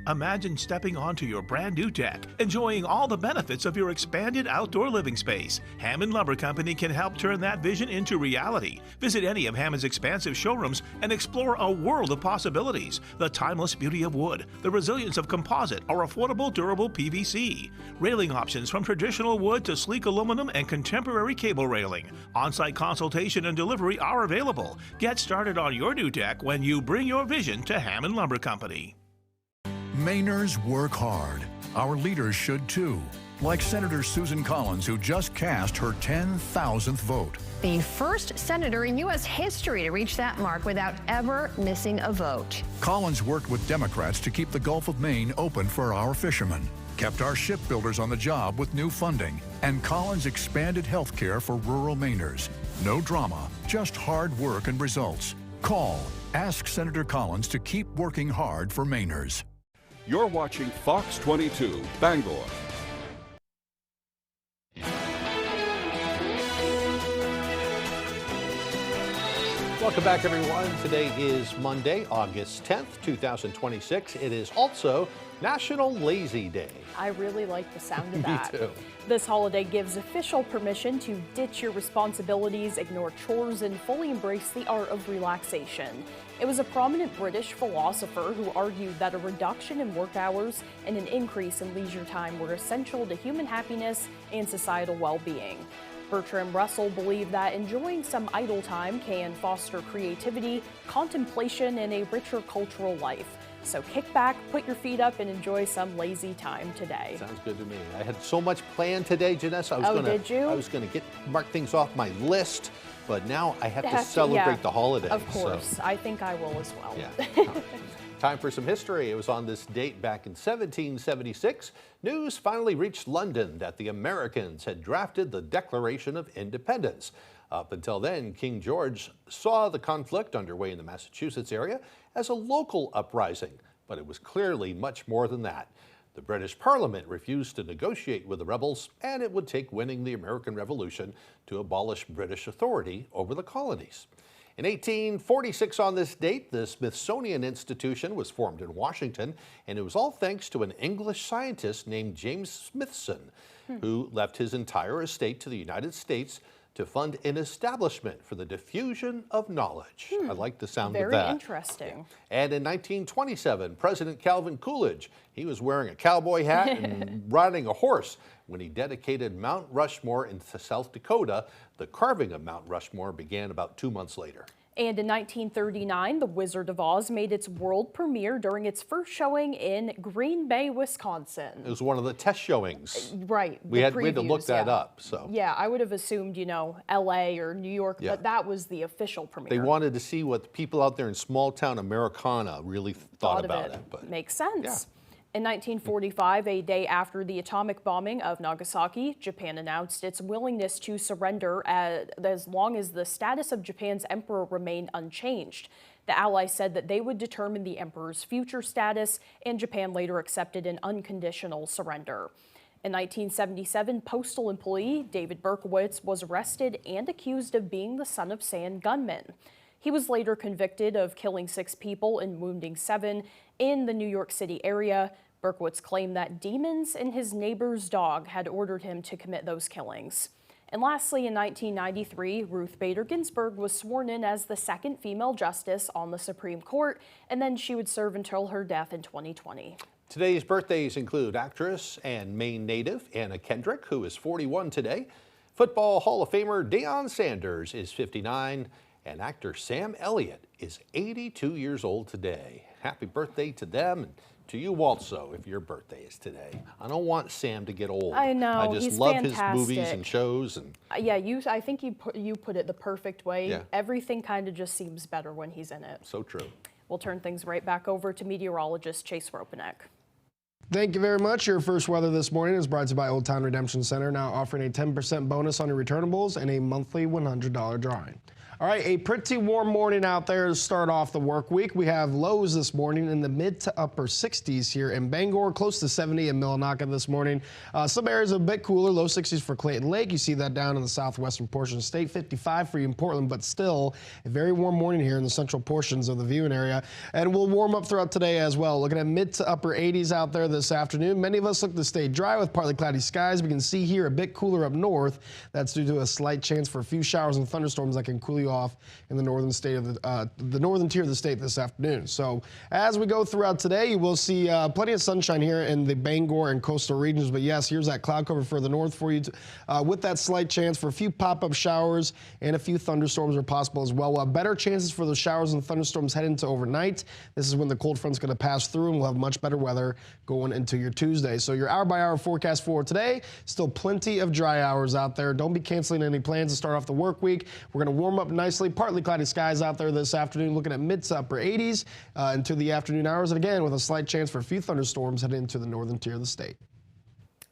Imagine stepping onto your brand new deck, enjoying all the benefits of your expanded outdoor living space. Hammond Lumber Company can help turn that vision into reality. Visit any of Hammond's expansive showrooms and explore a world of possibilities. The timeless beauty of wood, the resilience of composite, or affordable, durable PVC. Railing options from traditional wood to sleek aluminum and contemporary cable railing. On-site consultation and delivery are available. Get started on your new deck when you bring your vision to Hammond Lumber Company. Mainers work hard. Our leaders should too. Like Senator Susan Collins, who just cast her 10,000th vote. The first senator in U.S. history to reach that mark without ever missing a vote. Collins worked with Democrats to keep the Gulf of Maine open for our fishermen, kept our shipbuilders on the job with new funding, and Collins expanded health care for rural Mainers. No drama, just hard work and results. Call. Ask Senator Collins to keep working hard for Mainers. You're watching Fox 22, Bangor. Welcome back, everyone. Today is Monday, August 10th, 2026. It is also National Lazy Day. I really like the sound of that. Me too. This holiday gives official permission to ditch your responsibilities, ignore chores, and fully embrace the art of relaxation. It was a prominent British philosopher who argued that a reduction in work hours and an increase in leisure time were essential to human happiness and societal well-being. Bertrand Russell believed that enjoying some idle time can foster creativity, contemplation, and a richer cultural life. So kick back, put your feet up, and enjoy some lazy time today. Sounds good to me. I had so much planned today, Janessa. Did you? I was gonna mark things off my list, but now I have to celebrate the holiday. Of course, so. I think I will as well. Yeah. Time for some history. It was on this date back in 1776. News finally reached London that the Americans had drafted the Declaration of Independence. Up until then, King George saw the conflict underway in the Massachusetts area as a local uprising, but it was clearly much more than that. The British Parliament refused to negotiate with the rebels, and it would take winning the American Revolution to abolish British authority over the colonies. In 1846 on this date, the Smithsonian Institution was formed in Washington, and it was all thanks to an English scientist named James Smithson, who left his entire estate to the United States to fund an establishment for the diffusion of knowledge. I like the sound of that. Very interesting. And in 1927, President Calvin Coolidge, he was wearing a cowboy hat and riding a horse when he dedicated Mount Rushmore in South Dakota. The carving of Mount Rushmore began about 2 months later. And in 1939, The Wizard of Oz made its world premiere during its first showing in Green Bay, Wisconsin. It was one of the test showings. Right. We had to look that up. So yeah, I would have assumed, LA or New York, but that was the official premiere. They wanted to see what the people out there in small town Americana really thought about it. But makes sense. Yeah. In 1945, a day after the atomic bombing of Nagasaki, Japan announced its willingness to surrender as long as the status of Japan's emperor remained unchanged. The Allies said that they would determine the emperor's future status, and Japan later accepted an unconditional surrender. In 1977, postal employee David Berkowitz was arrested and accused of being the son of Sam gunman. He was later convicted of killing 6 people and wounding 7 in the New York City area. Berkowitz claimed that demons and his neighbor's dog had ordered him to commit those killings. And lastly, in 1993, Ruth Bader Ginsburg was sworn in as the second female justice on the Supreme Court, and then she would serve until her death in 2020. Today's birthdays include actress and Maine native Anna Kendrick, who is 41 today. Football Hall of Famer Deion Sanders is 59, and actor Sam Elliott is 82 years old today. Happy birthday to them, and to you also if your birthday is today. I don't want Sam to get old. I know, I just he's love fantastic. his movies and shows. And yeah, I think you put it the perfect way. Yeah. Everything kind of just seems better when he's in it. So true. We'll turn things right back over to meteorologist Chase Ropanek. Thank you very much. Your first weather this morning is brought to you by Old Town Redemption Center, now offering a 10% bonus on your returnables and a monthly $100 drawing. All right, a pretty warm morning out there to start off the work week. We have lows this morning in the mid to upper 60s here in Bangor, close to 70 in Millinocket this morning. Some areas a bit cooler, low 60s for Clayton Lake. You see that down in the southwestern portion of the state, 55 for you in Portland, but still a very warm morning here in the central portions of the viewing area. And we'll warm up throughout today as well. Looking at mid to upper 80s out there this afternoon. Many of us look to stay dry with partly cloudy skies. We can see here a bit cooler up north. That's due to a slight chance for a few showers and thunderstorms that can cool you off in the northern state of the northern tier of the state this afternoon. So as we go throughout today, you will see plenty of sunshine here in the Bangor and coastal regions. But yes, here's that cloud cover further north for you with that slight chance for a few pop-up showers and a few thunderstorms are possible as well. We'll have better chances for those showers and thunderstorms heading into overnight. This is when the cold front's going to pass through and we'll have much better weather going into your Tuesday. So your hour-by-hour forecast for today, still plenty of dry hours out there. Don't be canceling any plans to start off the work week. We're going to warm up nicely. Partly cloudy skies out there this afternoon, looking at mid to upper 80s into the afternoon hours. And again, with a slight chance for a few thunderstorms heading into the northern tier of the state.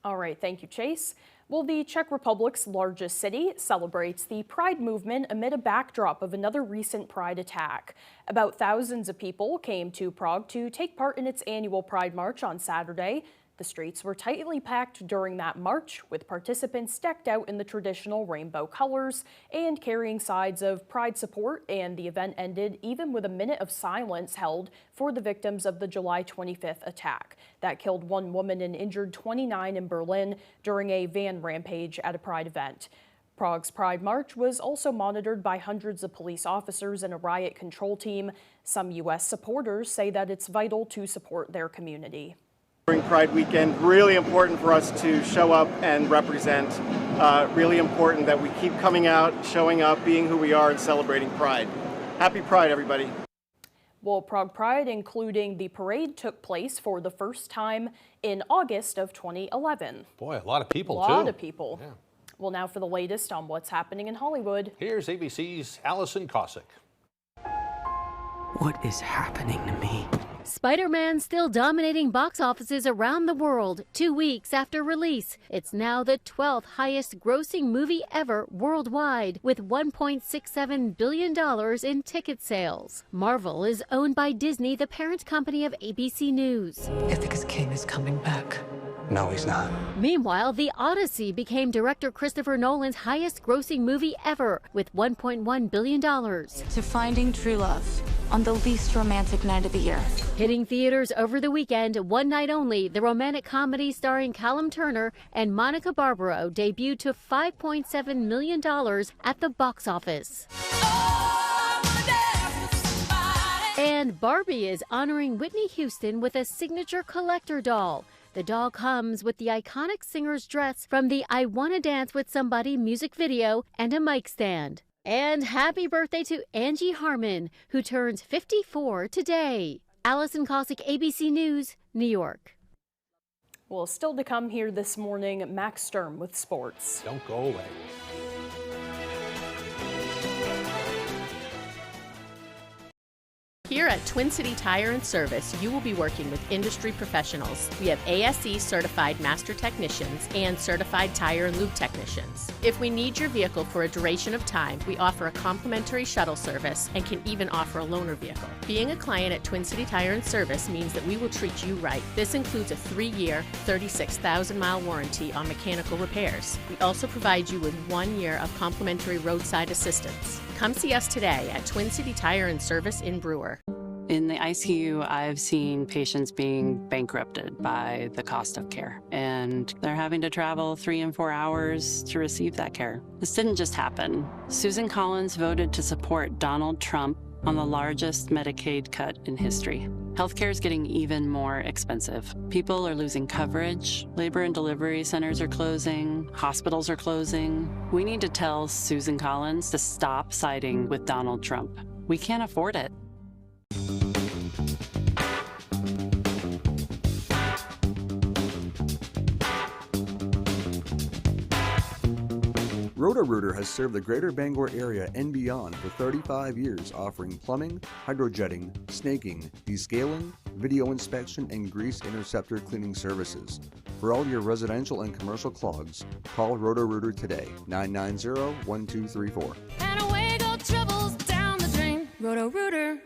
All right, thank you, Chase. Well, the Czech Republic's largest city celebrates the Pride movement amid a backdrop of another recent Pride attack. About thousands of people came to Prague to take part in its annual Pride March on Saturday. The streets were tightly packed during that march, with participants decked out in the traditional rainbow colors and carrying signs of Pride support, and the event ended even with a minute of silence held for the victims of the July 25th attack that killed one woman and injured 29 in Berlin during a van rampage at a Pride event. Prague's Pride March was also monitored by hundreds of police officers and a riot control team. Some U.S. supporters say that it's vital to support their community. During Pride weekend, really important for us to show up and represent. Really important that we keep coming out, showing up, being who we are, and celebrating Pride. Happy Pride, everybody. Well, Prague Pride, including the parade, took place for the first time in August of 2011. Boy, a lot of people, too. A lot of people. Yeah. Well, now for the latest on what's happening in Hollywood. Here's ABC's Allison Cossack. What is happening to me? Spider-Man still dominating box offices around the world 2 weeks after release. It's now the 12th highest grossing movie ever worldwide, with $1.67 billion in ticket sales. Marvel is owned by Disney, the parent company of ABC News. Ithaca's king is coming back. No, he's not. Meanwhile, The Odyssey became director Christopher Nolan's highest grossing movie ever, with $1.1 billion. To finding true love on the least romantic night of the year. Hitting theaters over the weekend, One Night Only, the romantic comedy starring Callum Turner and Monica Barbaro, debuted to $5.7 million at the box office. And Barbie is honoring Whitney Houston with a signature collector doll. The doll comes with the iconic singer's dress from the I Wanna Dance with Somebody music video and a mic stand. And happy birthday to Angie Harmon, who turns 54 today. Allison Cossack, ABC News, New York. Well, still to come here this morning, Max Sturm with sports. Don't go away. Here at Twin City Tire and Service, you will be working with industry professionals. We have ASE certified master technicians and certified tire and lube technicians. If we need your vehicle for a duration of time, we offer a complimentary shuttle service and can even offer a loaner vehicle. Being a client at Twin City Tire and Service means that we will treat you right. This includes a 3-year, 36,000-mile warranty on mechanical repairs. We also provide you with 1 year of complimentary roadside assistance. Come see us today at Twin City Tire and Service in Brewer. In the ICU, I've seen patients being bankrupted by the cost of care, and they're having to travel 3 and 4 hours to receive that care. This didn't just happen. Susan Collins voted to support Donald Trump on the largest Medicaid cut in history. Healthcare is getting even more expensive. People are losing coverage, labor and delivery centers are closing, hospitals are closing. We need to tell Susan Collins to stop siding with Donald Trump. We can't afford it. Roto-Rooter has served the greater Bangor area and beyond for 35 years, offering plumbing, hydrojetting, snaking, descaling, video inspection, and grease interceptor cleaning services. For all your residential and commercial clogs, call Roto-Rooter today, 990-1234. And away go troubles down the drain. Roto-Rooter.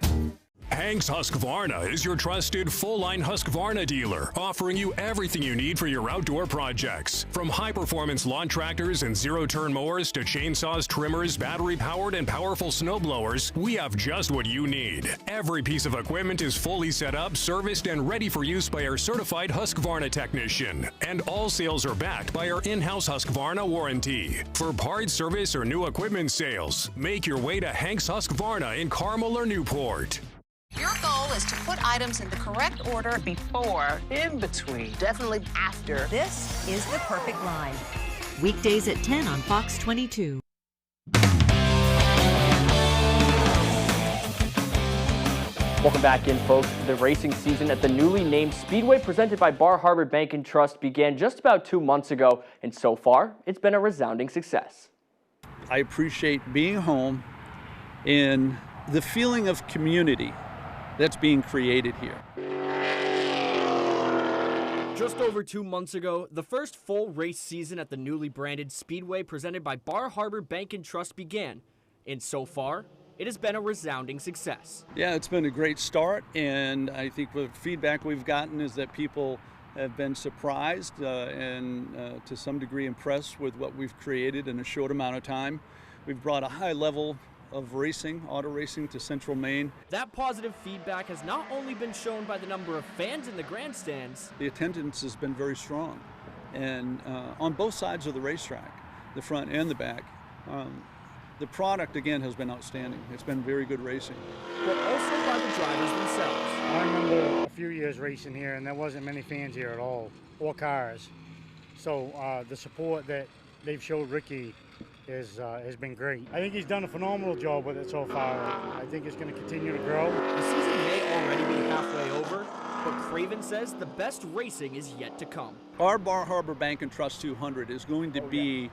Hank's Husqvarna is your trusted full-line Husqvarna dealer, offering you everything you need for your outdoor projects. From high-performance lawn tractors and zero-turn mowers to chainsaws, trimmers, battery-powered and powerful snowblowers, we have just what you need. Every piece of equipment is fully set up, serviced, and ready for use by our certified Husqvarna technician. And all sales are backed by our in-house Husqvarna warranty. For parts, service, or new equipment sales, make your way to Hank's Husqvarna in Carmel or Newport. Your goal is to put items in the correct order before, in between, definitely after. This is the perfect line. Weekdays at 10 on Fox 22. Welcome back in, folks. The racing season at the newly named Speedway presented by Bar Harbor Bank and Trust began just about 2 months ago, and so far, it's been a resounding success. I appreciate being home and the feeling of community that's being created here. Just over 2 months ago, the first full race season at the newly branded Speedway presented by Bar Harbor Bank and Trust began, and so far, it has been a resounding success. Yeah, it's been a great start, and I think the feedback we've gotten is that people have been surprised and to some degree impressed with what we've created in a short amount of time. We've brought a high level of racing, auto racing, to Central Maine. That positive feedback has not only been shown by the number of fans in the grandstands. The attendance has been very strong, and on both sides of the racetrack, the front and the back. The product, again, has been outstanding. It's been very good racing. But also by the drivers themselves. I remember a few years racing here, and there wasn't many fans here at all, or cars. So the support that they've showed Ricky has been great. I think he's done a phenomenal job with it so far. I think it's going to continue to grow. The season may already be halfway over, but Craven says the best racing is yet to come. Our Bar Harbor Bank and Trust 200 is going to be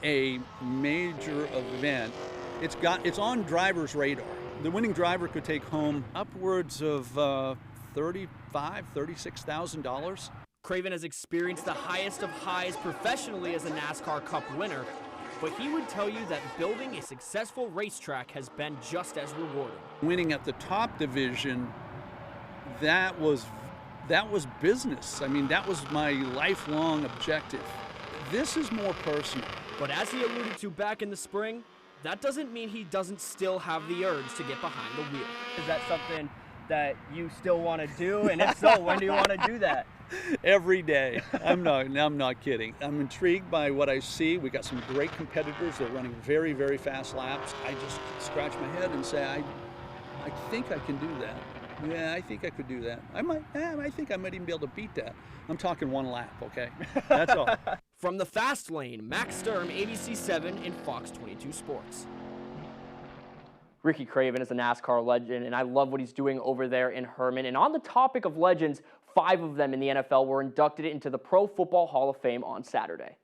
a major event. It's on drivers' radar. The winning driver could take home upwards of $36,000. Craven has experienced the highest of highs professionally as a NASCAR Cup winner, but he would tell you that building a successful racetrack has been just as rewarding. Winning at the top division, that was business. I mean, that was my lifelong objective. This is more personal. But as he alluded to back in the spring, that doesn't mean he doesn't still have the urge to get behind the wheel. Is that something that you still want to do? And if so, when do you want to do that? Every day. I'm not kidding. I'm intrigued by what I see. We got some great competitors. They're running very, very fast laps. I just scratch my head and say, I think I can do that. Yeah, I think I could do that. I think I might even be able to beat that. I'm talking one lap, okay? That's all. From the fast lane, Max Sturm, ABC7 and Fox 22 Sports. Ricky Craven is a NASCAR legend, and I love what he's doing over there in Herman. And on the topic of legends, 5 of them in the NFL were inducted into the Pro Football Hall of Fame on Saturday.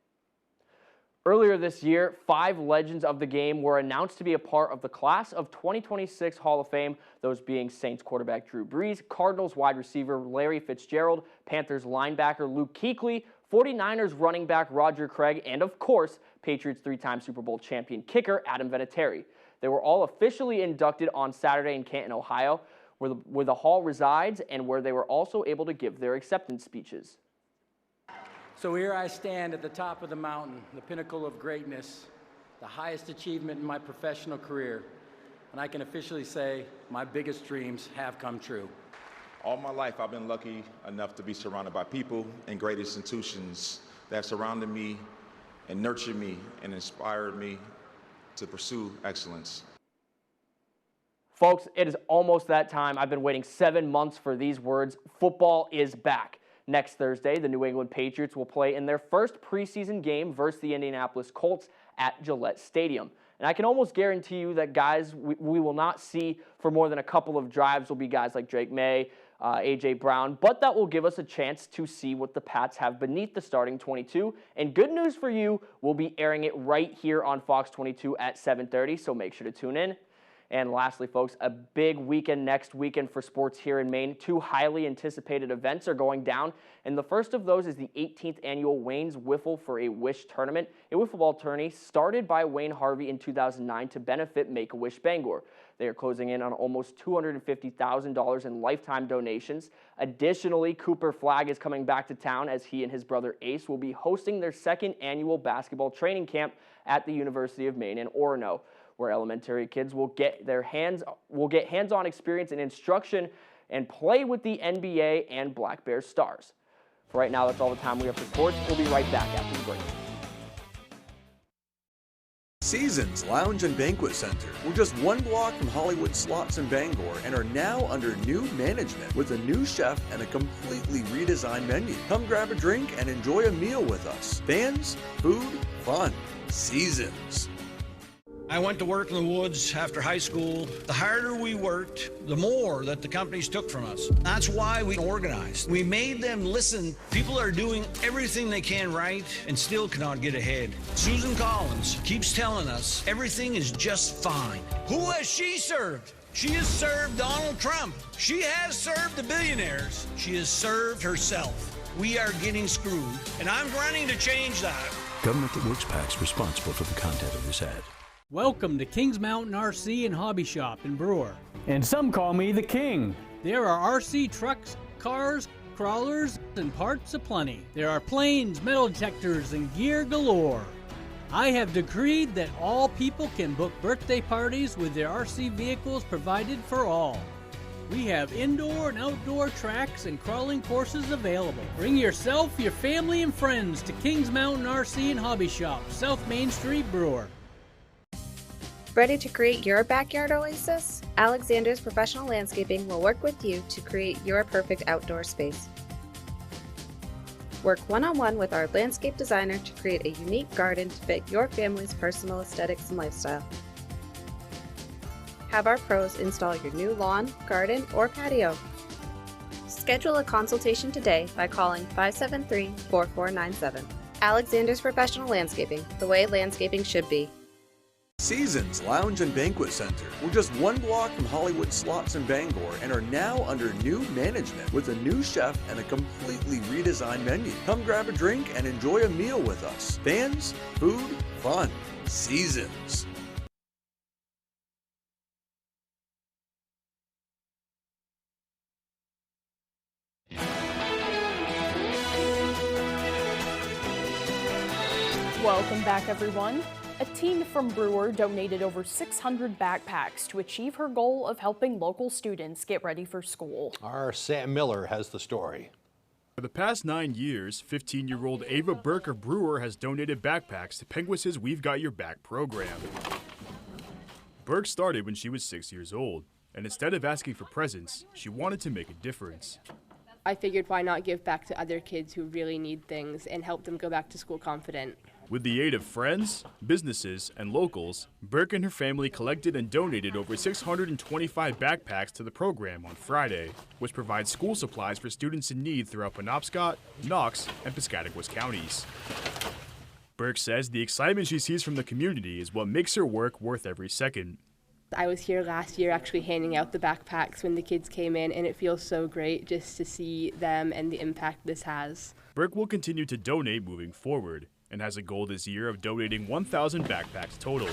Earlier this year, 5 legends of the game were announced to be a part of the class of 2026 Hall of Fame, those being Saints quarterback Drew Brees, Cardinals wide receiver Larry Fitzgerald, Panthers linebacker Luke Kuechly, 49ers running back Roger Craig, and of course, Patriots 3-time Super Bowl champion kicker Adam Vinatieri. They were all officially inducted on Saturday in Canton, Ohio, where the hall resides and where they were also able to give their acceptance speeches. So here I stand at the top of the mountain, the pinnacle of greatness, the highest achievement in my professional career, and I can officially say my biggest dreams have come true. All my life, I've been lucky enough to be surrounded by people and great institutions that have surrounded me and nurtured me and inspired me to pursue excellence. Folks, it is almost that time. I've been waiting 7 months for these words. Football is back. Next Thursday, the New England Patriots will play in their first preseason game versus the Indianapolis Colts at Gillette Stadium. And I can almost guarantee you that guys we will not see for more than a couple of drives will be guys like Drake May, A.J. Brown, but that will give us a chance to see what the Pats have beneath the starting 22. And good news for you, we'll be airing it right here on Fox 22 at 7:30, so make sure to tune in. And lastly, folks, a big weekend next weekend for sports here in Maine. 2 highly anticipated events are going down, and the first of those is the 18th annual Wayne's Wiffle for a Wish tournament, a wiffle ball tourney started by Wayne Harvey in 2009 to benefit Make-A-Wish Bangor. They are closing in on almost $250,000 in lifetime donations. Additionally, Cooper Flagg is coming back to town as he and his brother Ace will be hosting their 2nd annual basketball training camp at the University of Maine in Orono, where elementary kids will get hands-on experience and instruction and play with the NBA and Black Bears stars. For right now, that's all the time we have for sports. We'll be right back after the break. Seasons Lounge and Banquet Center. We're just 1 block from Hollywood Slots in Bangor and are now under new management with a new chef and a completely redesigned menu. Come grab a drink and enjoy a meal with us. Fans, food, fun. Seasons. I went to work in the woods after high school. The harder we worked, the more that the companies took from us. That's why we organized. We made them listen. People are doing everything they can right and still cannot get ahead. Susan Collins keeps telling us everything is just fine. Who has she served? She has served Donald Trump. She has served the billionaires. She has served herself. We are getting screwed, and I'm running to change that. Government that works PAC's responsible for the content of this ad. Welcome to Kings Mountain RC and Hobby Shop in Brewer. And some call me the King. There are RC trucks, cars, crawlers, and parts aplenty. There are planes, metal detectors, and gear galore. I have decreed that all people can book birthday parties with their RC vehicles provided for all. We have indoor and outdoor tracks and crawling courses available. Bring yourself, your family, and friends to Kings Mountain RC and Hobby Shop, South Main Street, Brewer. Ready to create your backyard oasis? Alexander's Professional Landscaping will work with you to create your perfect outdoor space. Work one-on-one with our landscape designer to create a unique garden to fit your family's personal aesthetics and lifestyle. Have our pros install your new lawn, garden, or patio. Schedule a consultation today by calling 573-4497. Alexander's Professional Landscaping, the way landscaping should be. Seasons Lounge and Banquet Center. We're just 1 block from Hollywood Slots in Bangor and are now under new management with a new chef and a completely redesigned menu. Come grab a drink and enjoy a meal with us. Fans, food, fun. Seasons. Welcome back, everyone. A teen from Brewer donated over 600 backpacks to achieve her goal of helping local students get ready for school. Our Sam Miller has the story. For the past 9 years, 15-year-old Ava Burke of Brewer has donated backpacks to Penguins' We've Got Your Back program. Burke started when she was 6 years old, and instead of asking for presents, she wanted to make a difference. I figured why not give back to other kids who really need things and help them go back to school confident. With the aid of friends, businesses, and locals, Burke and her family collected and donated over 625 backpacks to the program on Friday, which provides school supplies for students in need throughout Penobscot, Knox, and Piscataquis counties. Burke says the excitement she sees from the community is what makes her work worth every second. I was here last year actually handing out the backpacks when the kids came in, and it feels so great just to see them and the impact this has. Burke will continue to donate moving forward, and has a goal this year of donating 1,000 backpacks total.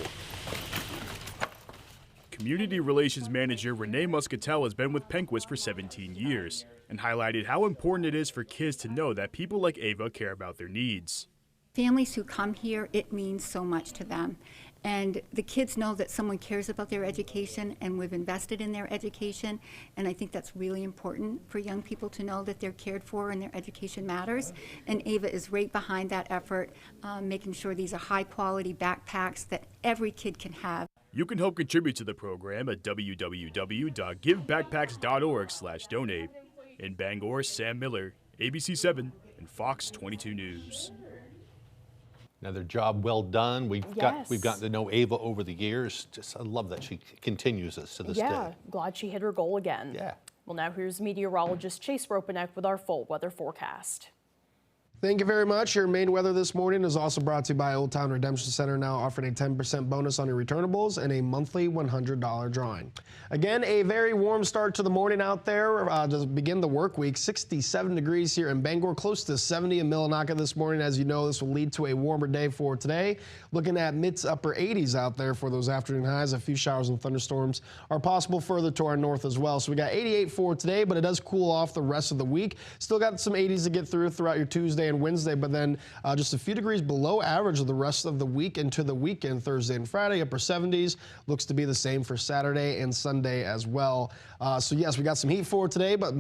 Community Relations Manager Renee Muscatel has been with Penquist for 17 years and highlighted how important it is for kids to know that people like Ava care about their needs. Families who come here, it means so much to them. And the kids know that someone cares about their education and we've invested in their education. And I think that's really important for young people to know that they're cared for and their education matters. And Ava is right behind that effort, making sure these are high quality backpacks that every kid can have. You can help contribute to the program at www.givebackpacks.org/donate. In Bangor, Sam Miller, ABC 7 and Fox 22 News. Another job well done. We've gotten to know Ava over the years. I love that she continues this to this day. Yeah, glad she hit her goal again. Yeah. Well, now here's meteorologist Chase Ropanek with our full weather forecast. Thank you very much. Your main weather this morning is also brought to you by Old Town Redemption Center, now offering a 10% bonus on your returnables and a monthly $100 drawing. Again, a very warm start to the morning out there to begin the work week. 67 degrees here in Bangor, close to 70 in Millinocket this morning. As you know, this will lead to a warmer day for today. Looking at mid to upper 80s out there for those afternoon highs. A few showers and thunderstorms are possible further to our north as well. So we got 88 for today, but it does cool off the rest of the week. Still got some 80s to get throughout your Tuesday and Wednesday, but then just a few degrees below average of the rest of the week into the weekend, Thursday and Friday. Upper 70s looks to be the same for Saturday and Sunday as well. So yes, we got some heat for today, but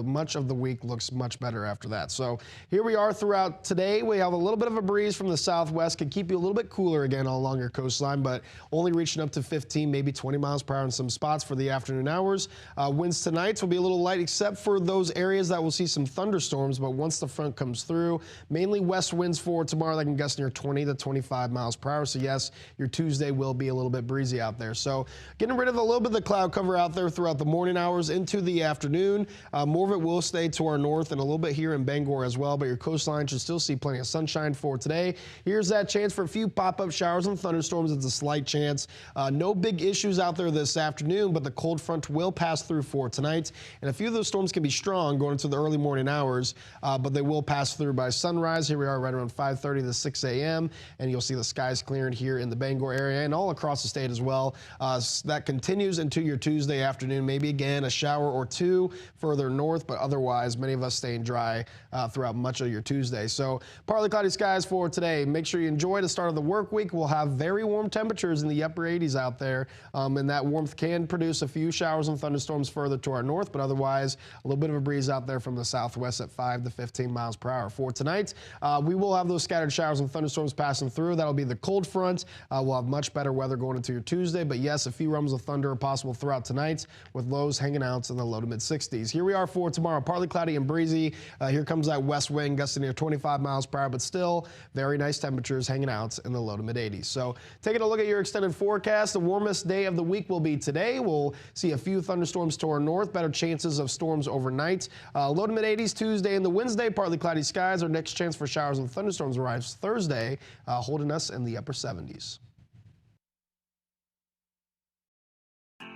much of the week looks much better after that. So here we are throughout today. We have a little bit of a breeze from the southwest, could keep you a little bit cooler again all along your coastline, but only reaching up to 15, maybe 20 miles per hour in some spots for the afternoon hours. Winds tonight will be a little light, except for those areas that will see some thunderstorms, but once the front comes through, mainly west winds for tomorrow that can gust near 20 to 25 miles per hour. So yes, your Tuesday will be a little bit breezy out there. So getting rid of a little bit of the cloud cover out there throughout the morning hours into the afternoon. More of it will stay to our north and a little bit here in Bangor as well, but your coastline should still see plenty of sunshine for today. Here's that chance for a few pop-up showers and thunderstorms. It's a slight chance. No big issues out there this afternoon, but the cold front will pass through for tonight. And a few of those storms can be strong going into the early morning hours, but they will pass through by sunrise. Here we are right around 5:30 to 6 a.m. and you'll see the skies clearing here in the Bangor area and all across the state as well. That continues into your Tuesday afternoon. Maybe again a shower or two further north, but otherwise many of us staying dry throughout much of your Tuesday. So partly cloudy skies for today. Make sure you enjoy the start of the work week. We'll have very warm temperatures in the upper 80s out there, and that warmth can produce a few showers and thunderstorms further to our north, but otherwise a little bit of a breeze out there from the southwest at 5 to 15 miles per hour. For tonight, we will have those scattered showers and thunderstorms passing through. That'll be the cold front. We'll have much better weather going into your Tuesday, but yes, a few rumbles of thunder are possible throughout tonight with lows hanging out in the low to mid 60s. Here we are for tomorrow, partly cloudy and breezy. Here comes that west wind gusting near 25 miles per hour, but still very nice temperatures hanging out in the low to mid 80s. So taking a look at your extended forecast, the warmest day of the week will be today. We'll see a few thunderstorms to our north, better chances of storms overnight. Low to mid 80s Tuesday and the Wednesday, partly cloudy skies. Our next chance for showers and thunderstorms arrives Thursday, holding us in the upper 70s.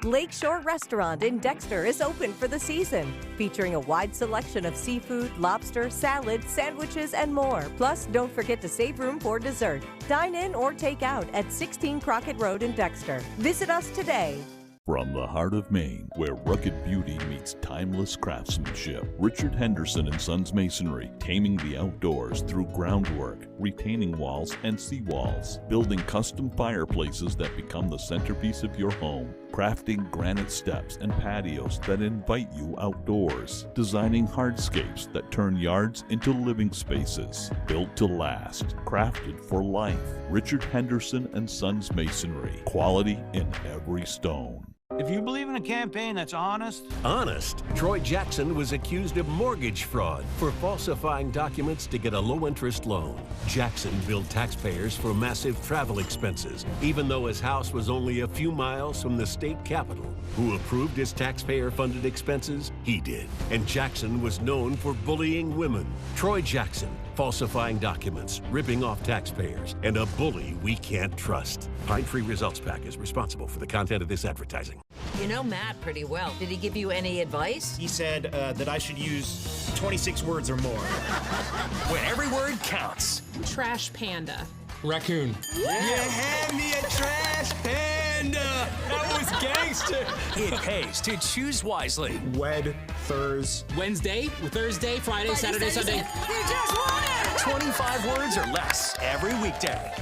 Lakeshore Restaurant in Dexter is open for the season, featuring a wide selection of seafood, lobster, salads, sandwiches, and more. Plus, don't forget to save room for dessert. Dine in or take out at 16 Crockett Road in Dexter. Visit us today. From the heart of Maine, where rugged beauty meets timeless craftsmanship, Richard Henderson & Sons Masonry, taming the outdoors through groundwork, retaining walls and seawalls, building custom fireplaces that become the centerpiece of your home, crafting granite steps and patios that invite you outdoors, designing hardscapes that turn yards into living spaces, built to last, crafted for life. Richard Henderson & Sons Masonry, quality in every stone. If you believe in a campaign that's honest... Honest? Troy Jackson was accused of mortgage fraud for falsifying documents to get a low-interest loan. Jackson billed taxpayers for massive travel expenses, even though his house was only a few miles from the state capitol. Who approved his taxpayer-funded expenses? He did. And Jackson was known for bullying women. Troy Jackson, falsifying documents, ripping off taxpayers, and a bully we can't trust. Pine Tree Results PAC is responsible for the content of this advertising. You know Matt pretty well. Did he give you any advice? He said that I should use 26 words or more. When every word counts. Trash panda. Raccoon. Yeah, hand me a trash panda. That was gangster. It pays to choose wisely. Wed, Wednesday, Thursday, Friday, Saturday, Sunday. You just won it! 25 words or less every weekday.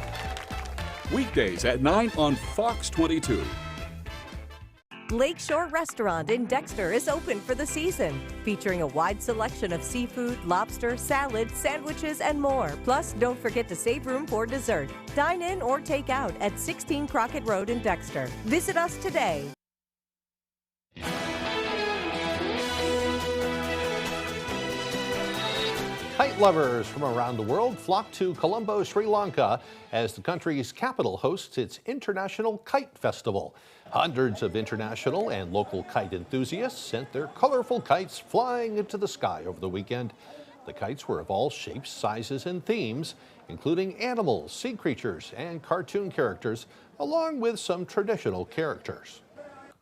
Weekdays at 9 on Fox 22. Lakeshore Restaurant in Dexter is open for the season, featuring a wide selection of seafood, lobster, salads, sandwiches, and more. Plus, don't forget to save room for dessert. Dine in or take out at 16 Crockett Road in Dexter. Visit us today. Kite lovers from around the world flock to Colombo, Sri Lanka, as the country's capital hosts its International Kite Festival. Hundreds of international and local kite enthusiasts sent their colorful kites flying into the sky over the weekend. The kites were of all shapes, sizes, and themes, including animals, sea creatures, and cartoon characters, along with some traditional characters.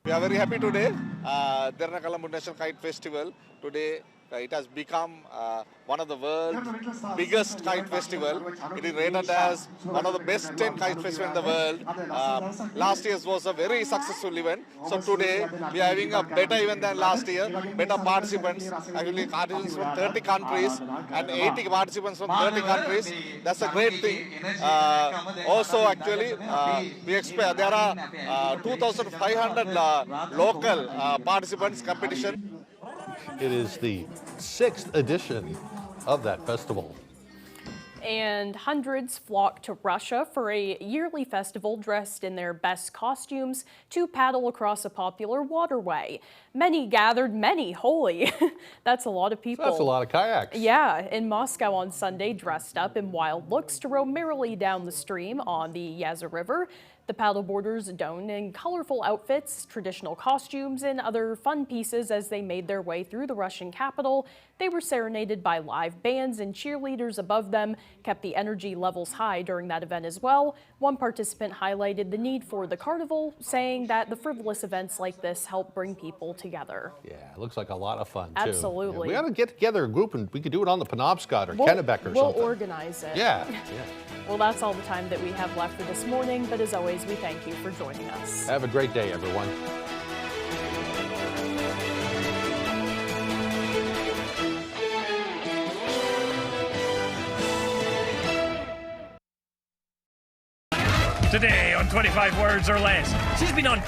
We are very happy today. Dernakalambur National Kite Festival today. It has become one of the world's biggest kite festival. It is rated as one of the best 10 kite festivals in the world. Last year's was a very successful event. So today we are having a better event than last year. Better participants, actually participants from 30 countries and 80 participants from 30 countries. That's a great thing. Also, actually, we expect there are 2,500 local participants competition. It is the 6th edition of that festival. And hundreds flock to Russia for a yearly festival dressed in their best costumes to paddle across a popular waterway. Many gathered, many holy. That's a lot of people. That's a lot of kayaks. Yeah, in Moscow on Sunday, dressed up in wild looks to row merrily down the stream on the Yaza River. The paddleboarders donned in colorful outfits, traditional costumes, and other fun pieces as they made their way through the Russian capital. They were serenaded by live bands, and cheerleaders above them kept the energy levels high during that event as well. One participant highlighted the need for the carnival, saying that the frivolous events like this help bring people together. Yeah, it looks like a lot of fun, too. Absolutely. Yeah, we got to get together a group, and we could do it on the Penobscot or Kennebec or something. We'll organize it. Yeah. Well, that's all the time that we have left for this morning, but as always, we thank you for joining us. Have a great day, everyone. Today on 25 Words or Less, she's been on